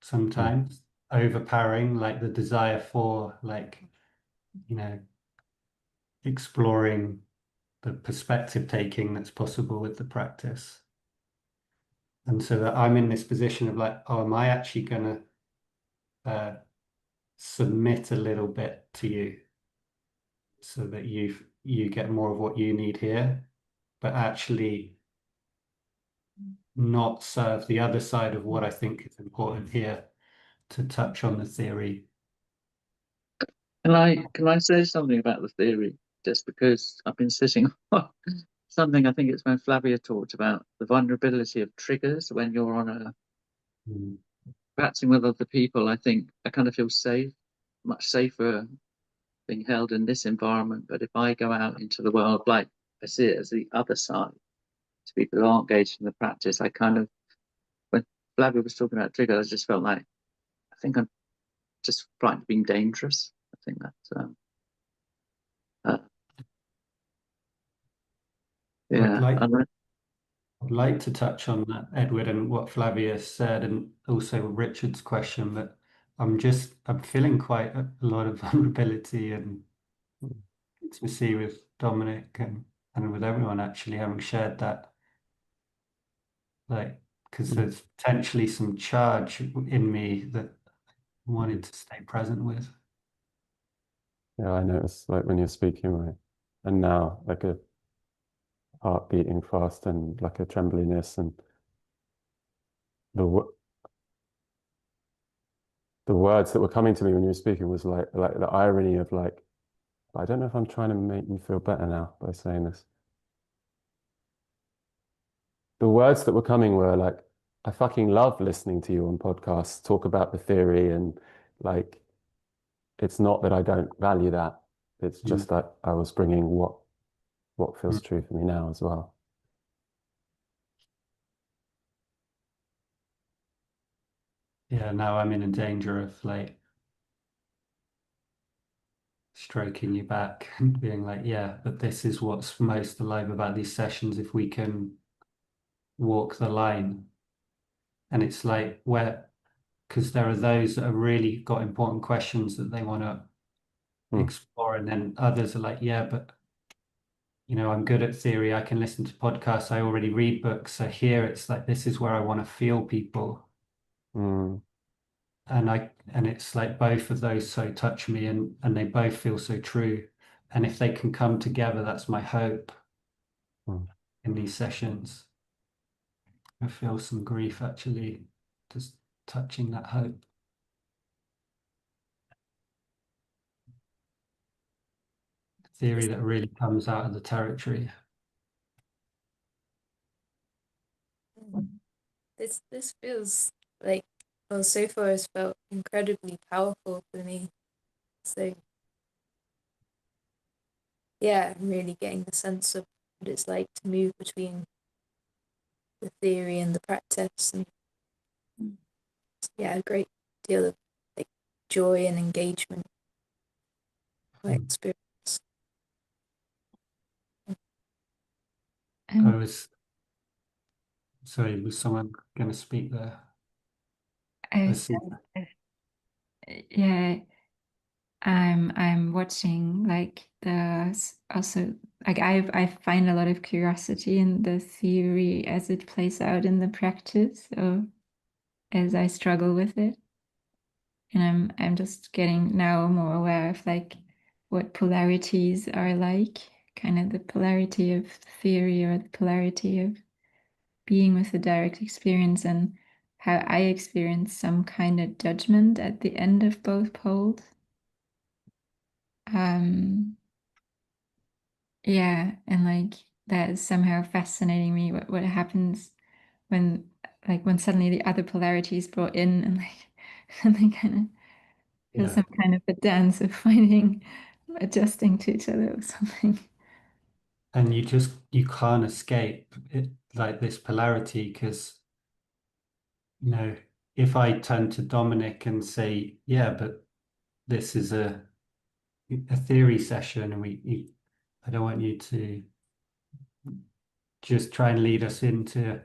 sometimes, overpowering like the desire for like, you know, exploring the perspective taking that's possible with the practice. And so that I'm in this position of like, oh, am I actually going to submit a little bit to you so that you get more of what you need here, but actually not serve the other side of what I think is important here to touch on the theory. Can I say something about the theory? Just because I've been sitting on something, I think it's when Flavia talked about the vulnerability of triggers when you're on a practicing with other people. I think I kind of feel safe, much safer being held in this environment. But if I go out into the world, like I see it as the other side, to people who aren't engaged in the practice, I kind of, when Flavia was talking about triggers, I just felt like, I think I'm just frightened of being dangerous. I think that's, yeah. I'd like to touch on that, Edward, and what Flavia said, and also Richard's question, but I'm feeling quite a lot of vulnerability and intimacy with Dominic and with everyone actually having shared that. Like, because there's potentially some charge in me that I wanted to stay present with. Yeah, I noticed like when you're speaking, right, and now like a heart beating fast and like a trembliness, and the words that were coming to me when you were speaking was like the irony of like, I don't know if I'm trying to make you feel better now by saying this. The words that were coming were like, I fucking love listening to you on podcasts talk about the theory, and like, it's not that I don't value that. It's just that I was bringing what feels true for me now as well. Yeah, now I'm in a danger of like stroking you back and being like, yeah, but this is what's most alive about these sessions if we can walk the line. And it's like because there are those that have really got important questions that they want to explore, and then others are like, yeah, but you know, I'm good at theory, I can listen to podcasts, I already read books. So here it's like, this is where I want to feel people. And it's like both of those so touch me, and they both feel so true. And if they can come together, that's my hope in these sessions. I feel some grief actually just touching that hope. Theory that really comes out of the territory. This feels like, well, so far has felt incredibly powerful for me. So yeah, I'm really getting the sense of what it's like to move between the theory and the practice, and yeah, a great deal of like joy and engagement my experience. Sorry, was someone going to speak there? Yeah, I'm watching like also like I find a lot of curiosity in the theory as it plays out in the practice, or as I struggle with it. And I'm just getting now more aware of like what polarities are like, kind of the polarity of theory or the polarity of being with the direct experience, and how I experience some kind of judgment at the end of both poles. Yeah, and like that is somehow fascinating me, what happens when suddenly the other polarity is brought in, and like and they kind of feel Yeah. some kind of a dance of finding adjusting to each other or something. And you can't escape it, like this polarity, because if I turn to Dominic and say, yeah, but this is a theory session, and I don't want you to just try and lead us into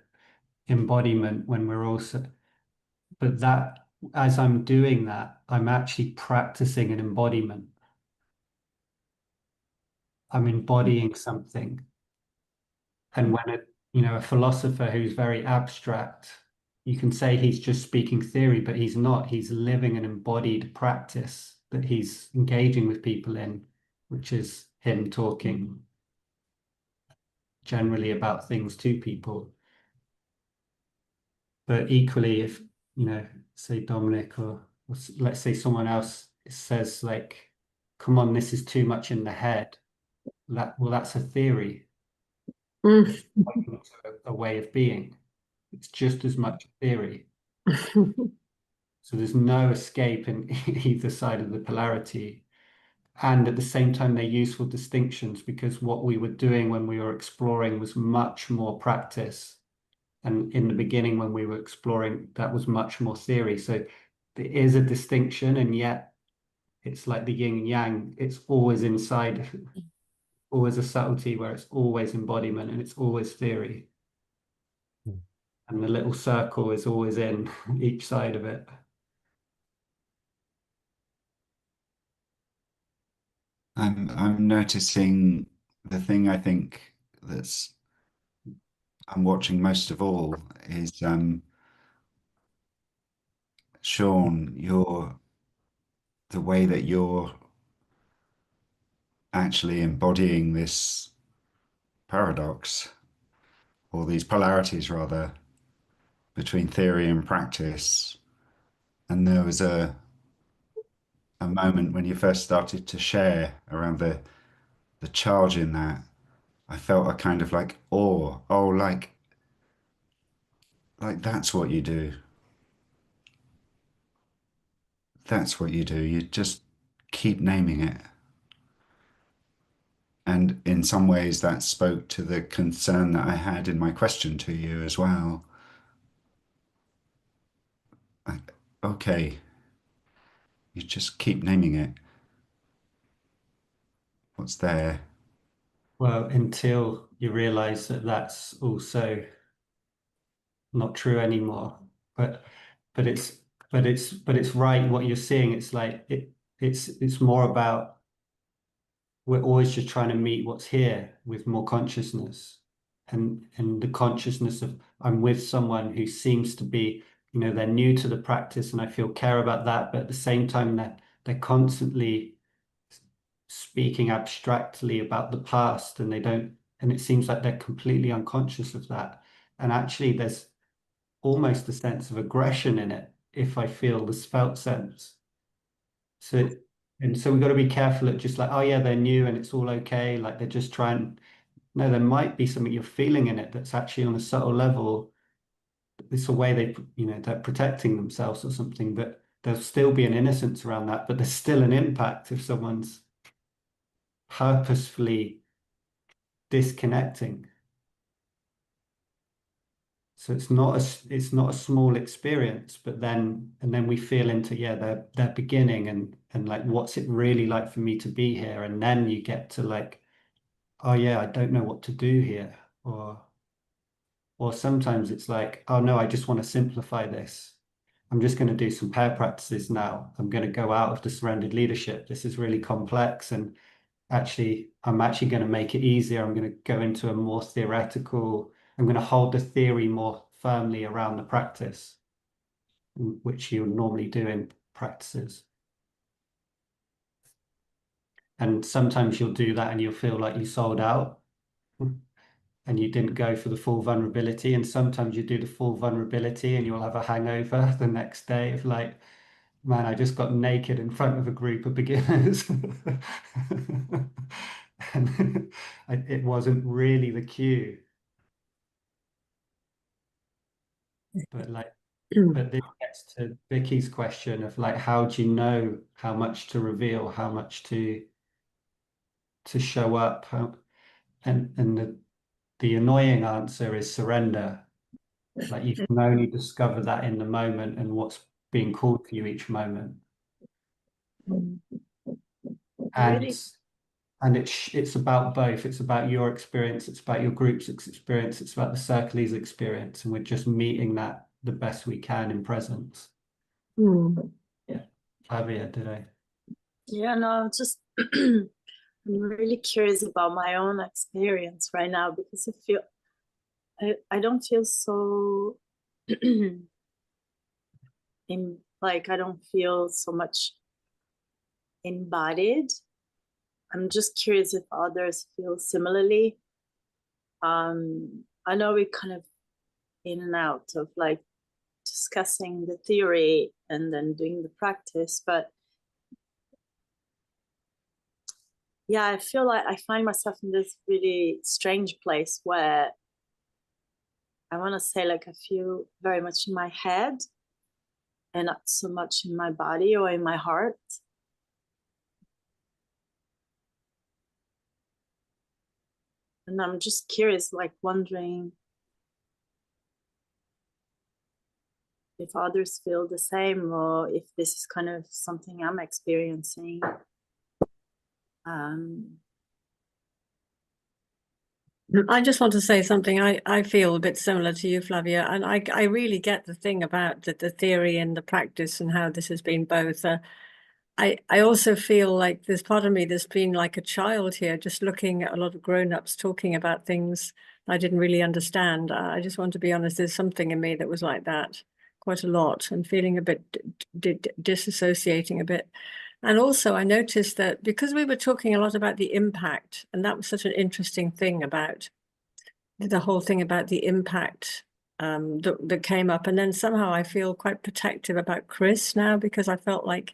embodiment when we're also, but that as I'm doing that, I'm actually practicing an embodiment. I'm embodying something. And when a philosopher who's very abstract, you can say he's just speaking theory, but he's not. He's living an embodied practice that he's engaging with people in, which is him talking generally about things to people. But equally, if, say Dominic or let's say someone else says like, come on, this is too much in the head. That's a theory, a way of being. It's just as much theory. So there's no escape in either side of the polarity. And at the same time, they're useful distinctions, because what we were doing when we were exploring was much more practice. And in the beginning, when we were exploring, that was much more theory. So there is a distinction, and yet it's like the yin and yang. It's always inside, always a subtlety where it's always embodiment and it's always theory. And the little circle is always in each side of it. I'm noticing the thing I think I'm watching most of all is Sean, the way that you're actually embodying this paradox, or these polarities rather, between theory and practice. And there was a moment when you first started to share around the charge in that. I felt a kind of like awe. Oh, like that's what you do. That's what you do. You just keep naming it. And in some ways, that spoke to the concern that I had in my question to you as well. Like, okay, you just keep naming it. What's there? Well, until you realize that that's also not true anymore. But but it's but it's right what you're seeing. It's like it's more about, we're always just trying to meet what's here with more consciousness, and the consciousness of, I'm with someone who seems to be, they're new to the practice, and I feel care about that, but at the same time they're constantly speaking abstractly about the past, and it seems like they're completely unconscious of that. And actually there's almost a sense of aggression in it, if I feel this felt sense. So, and so we've got to be careful at just like, oh yeah, they're new and it's all okay. Like they're just trying. No, there might be something you're feeling in it that's actually on a subtle level. It's a way they're protecting themselves or something, but there'll still be an innocence around that. But there's still an impact if someone's purposefully disconnecting. So it's not a small experience, but then we feel into, yeah, their beginning, and like, what's it really like for me to be here? And then you get to like, oh yeah, I don't know what to do here. Or sometimes it's like, oh no, I just want to simplify this. I'm just going to do some pair practices now. I'm going to go out of the surrendered leadership. This is really complex, and I'm actually going to make it easier. I'm going to go into a more theoretical, I'm going to hold the theory more firmly around the practice, which you would normally do in practices. And sometimes you'll do that and you'll feel like you sold out and you didn't go for the full vulnerability. And sometimes you do the full vulnerability and you'll have a hangover the next day of like, man, I just got naked in front of a group of beginners. And it wasn't really the cue. But like, but this gets to Vicky's question of like, how do you know how much to reveal, how much to show up? And the annoying answer is surrender. Like you can only discover that in the moment and what's being called for you each moment. And Really? and it's about both. It's about your experience, it's about your group's experience, it's about the circle's experience, and we're just meeting that the best we can in presence. Yeah. Flavia, did I? Yeah, no, I'm just I'm really curious about my own experience right now because I don't feel so I don't feel so much embodied. I'm just curious if others feel similarly. I know we're kind of in and out of like discussing the theory and then doing the practice, but yeah, I feel like I find myself in this really strange place where I want to say like I feel very much in my head and not so much in my body or in my heart. And I'm just curious, like wondering if others feel the same or if this is kind of something I'm experiencing. I just want to say something. I feel a bit similar to you, Flavia, and I really get the thing about the theory and the practice and how this has been both. I also feel like there's part of me that's been like a child here, just looking at a lot of grown-ups talking about things I didn't really understand. I just want to be honest, there's something in me that was like that quite a lot and feeling a bit disassociating a bit. And also I noticed that because we were talking a lot about the impact, and that was such an interesting thing about the whole thing about the impact that came up. And then somehow I feel quite protective about Chris now because I felt like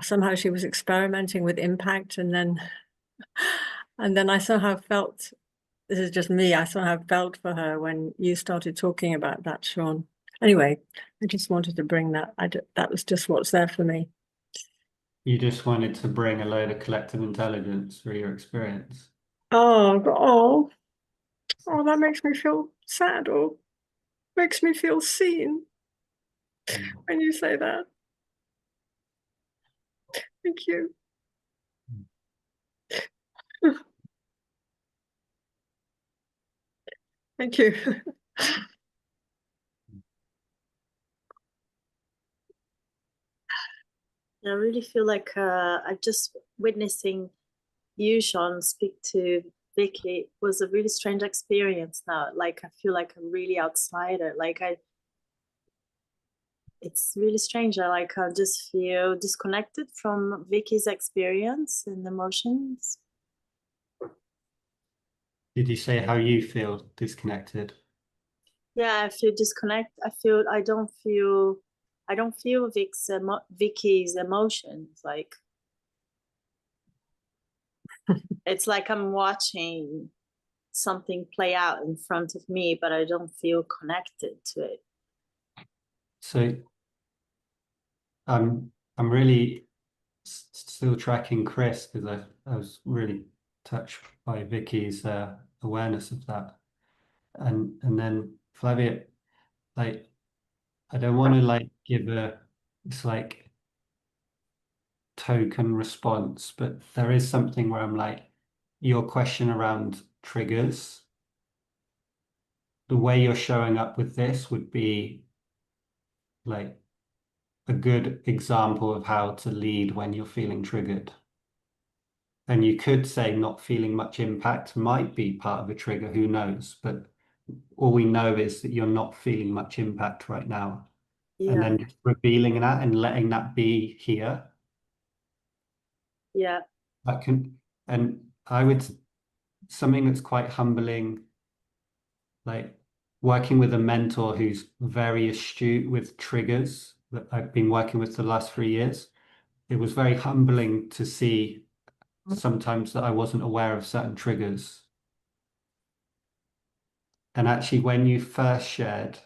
somehow she was experimenting with impact. And then I somehow felt, this is just me, I somehow felt for her when you started talking about that, Sean. Anyway, I just wanted to bring that. That was just what's there for me. You just wanted to bring a load of collective intelligence through your experience. Oh, that makes me feel sad or makes me feel seen when you say that. Thank you. Thank you. I really feel like I just witnessing you, Sean, speak to Vicky was a really strange experience now. Like I feel like I'm really outsider. It's really strange. I just feel disconnected from Vicky's experience and emotions. Did you say how you feel disconnected? Yeah, I feel disconnected. I don't feel Vicky's emotions. Like it's like I'm watching something play out in front of me, but I don't feel connected to it. So I'm really still tracking Chris because I was really touched by Vicky's awareness of that. And then Flavia, like I don't want to like give it's like token response, but there is something where I'm like, your question around triggers, the way you're showing up with this would be like a good example of how to lead when you're feeling triggered. And you could say not feeling much impact might be part of a trigger, who knows? But all we know is that you're not feeling much impact right now. and Yeah, then just revealing that and letting that be here. yeah, That can, and I would, something that's quite humbling, like working with a mentor who's very astute with triggers that I've been working with the last 3 years. It was very humbling to see sometimes that I wasn't aware of certain triggers. And actually, when you first shared,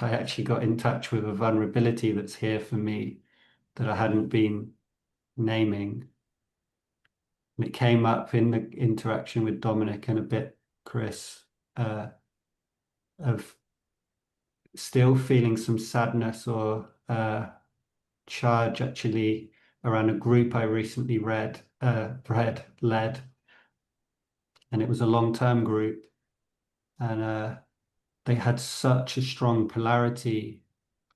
I actually got in touch with a vulnerability that's here for me that I hadn't been naming. And it came up in the interaction with Dominic and a bit Chris, of still feeling some sadness or charge actually around a group I recently led, and it was a long-term group, and they had such a strong polarity.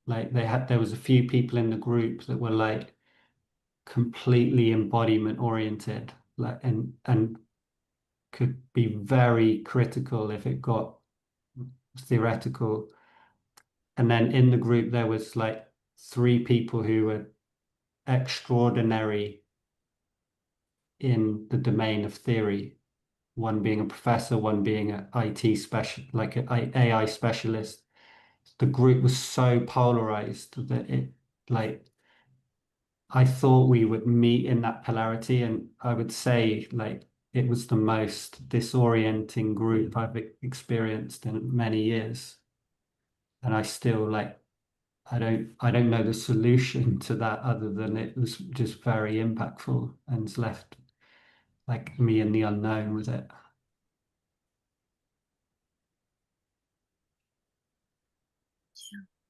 Like there was a few people in the group that were like completely embodiment oriented, like and could be very critical if it got theoretical. And then in the group there was like 3 people who were extraordinary in the domain of theory. One being a professor, one being an IT special, like an AI specialist. The group was so polarized that it, like, I thought we would meet in that polarity, and I would say, like, it was the most disorienting group I've experienced in many years. And I still, like, I don't know the solution to that other than it was just very impactful and it's left like me in the unknown with it.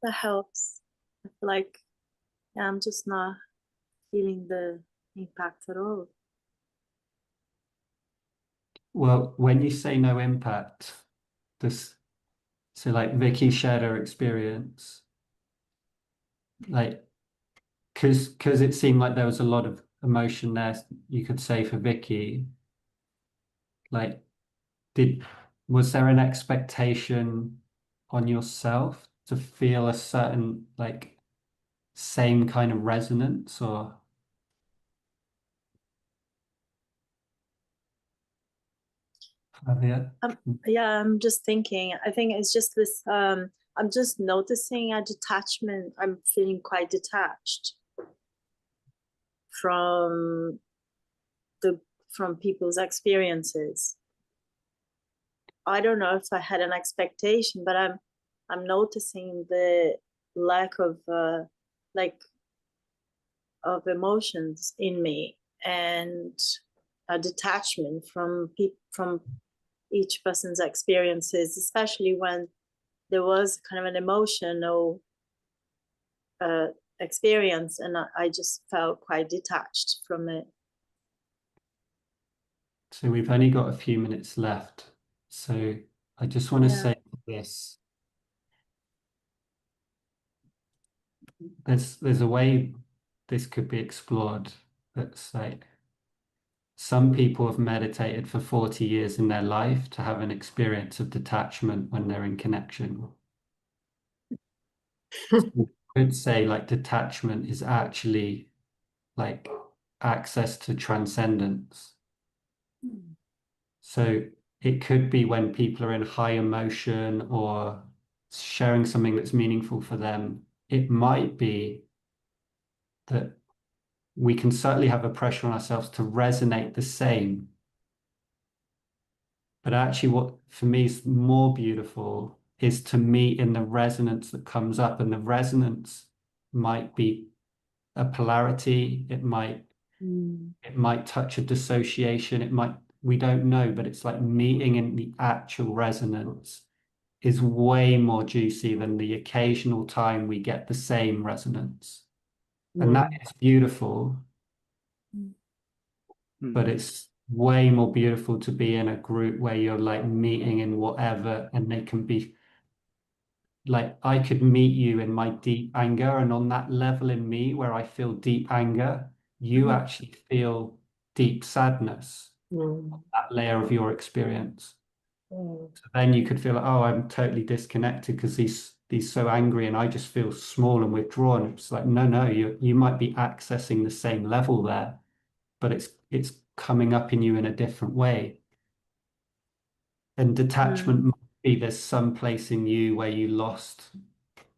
that helps. I feel like, yeah, I'm just not feeling the impact at all. Well, when you say no impact, this, so like Vicky shared her experience, like, because it seemed like there was a lot of emotion there, you could say for Vicky, like, was there an expectation on yourself to feel a certain, like, same kind of resonance, or? Javier? Yeah, I'm just thinking. I think it's just this. I'm just noticing a detachment. I'm feeling quite detached from people's experiences. I don't know if I had an expectation, but I'm noticing the lack of of emotions in me and a detachment from each person's experiences, especially when there was kind of an emotional experience, and I just felt quite detached from it. So we've only got a few minutes left. So I just want to say this. There's a way this could be explored that's like some people have meditated for 40 years in their life to have an experience of detachment when they're in connection. You could say like detachment is actually like access to transcendence. So it could be when people are in high emotion or sharing something that's meaningful for them. It might be that we can certainly have a pressure on ourselves to resonate the same. But actually, what for me is more beautiful is to meet in the resonance that comes up. And the resonance might be a polarity, it might touch a dissociation, it might, we don't know, but it's like meeting in the actual resonance is way more juicy than the occasional time we get the same resonance. And that is beautiful, but it's way more beautiful to be in a group where you're like meeting in whatever, and they can be like, I could meet you in my deep anger, and on that level in me where I feel deep anger, you actually feel deep sadness, that layer of your experience. So then you could feel like, oh, I'm totally disconnected because he's so angry and I just feel small and withdrawn. It's like, no, you might be accessing the same level there, but it's coming up in you in a different way. And detachment might be there's some place in you where you lost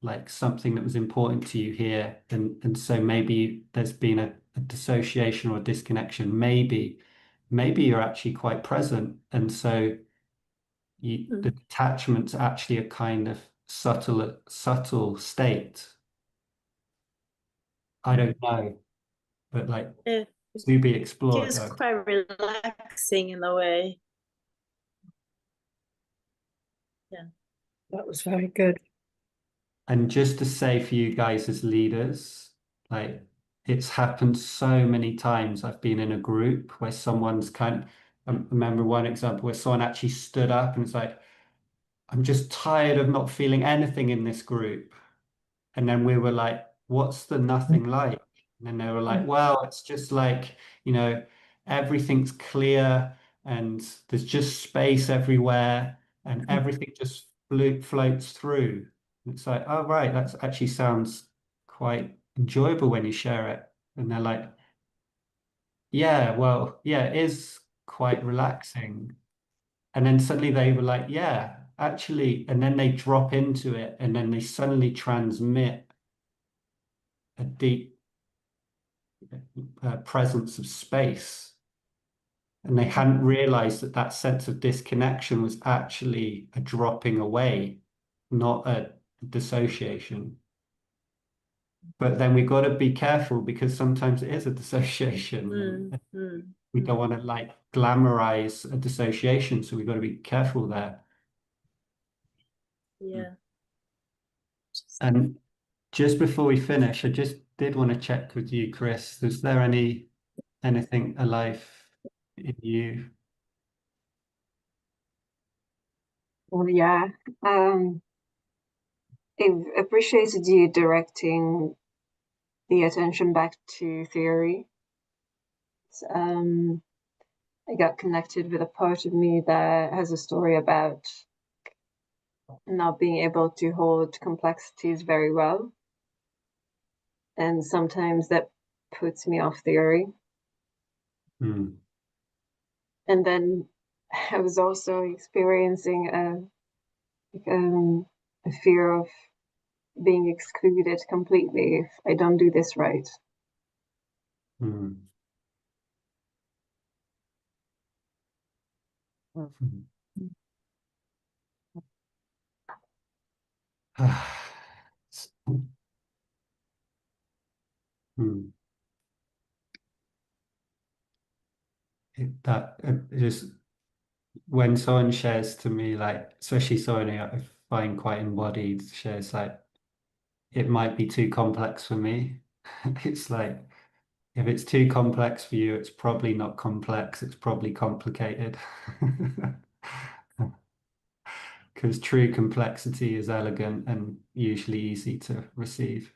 like something that was important to you here, and so maybe there's been a dissociation or a disconnection. Maybe you're actually quite present, and so the detachment's actually a kind of subtle state. I don't know, but like Yeah, to be explored. it's quite relaxing in a way. Yeah, that was very good. And just to say for you guys as leaders, like it's happened so many times. I've been in a group where someone's I remember one example where someone actually stood up and was like, I'm just tired of not feeling anything in this group. And then we were like, what's the nothing like? And then they were like, well, it's just like, everything's clear and there's just space everywhere and everything just floats through. It's like, oh, right, that actually sounds quite enjoyable when you share it. And they're like, yeah, well, yeah, it is quite relaxing. And then suddenly they were like, yeah, actually, and then they drop into it and then they suddenly transmit a deep presence of space. And they hadn't realized that that sense of disconnection was actually a dropping away, not a dissociation. But then we got to be careful because sometimes it is a dissociation. We don't want to like glamorize a dissociation, so we've got to be careful there. Yeah. And just before we finish, I just did want to check with you, Chris. Is there anything alive in you? Well, yeah. I've appreciated you directing the attention back to theory. I got connected with a part of me that has a story about not being able to hold complexities very well. And sometimes that puts me off theory. Mm. And then I was also experiencing a fear of being excluded completely if I don't do this right. Mm. Hmm. It just when someone shares to me, like especially someone who I find quite embodied, shares like it might be too complex for me. It's like if it's too complex for you, it's probably not complex, it's probably complicated. Because true complexity is elegant and usually easy to receive.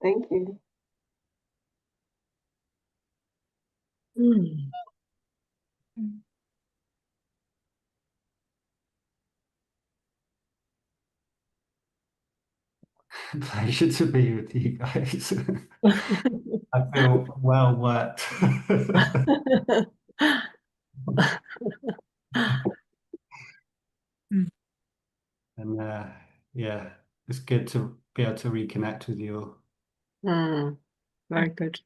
Thank you. Pleasure to be with you guys. I feel well worked. And yeah, it's good to be able to reconnect with you all. Very good.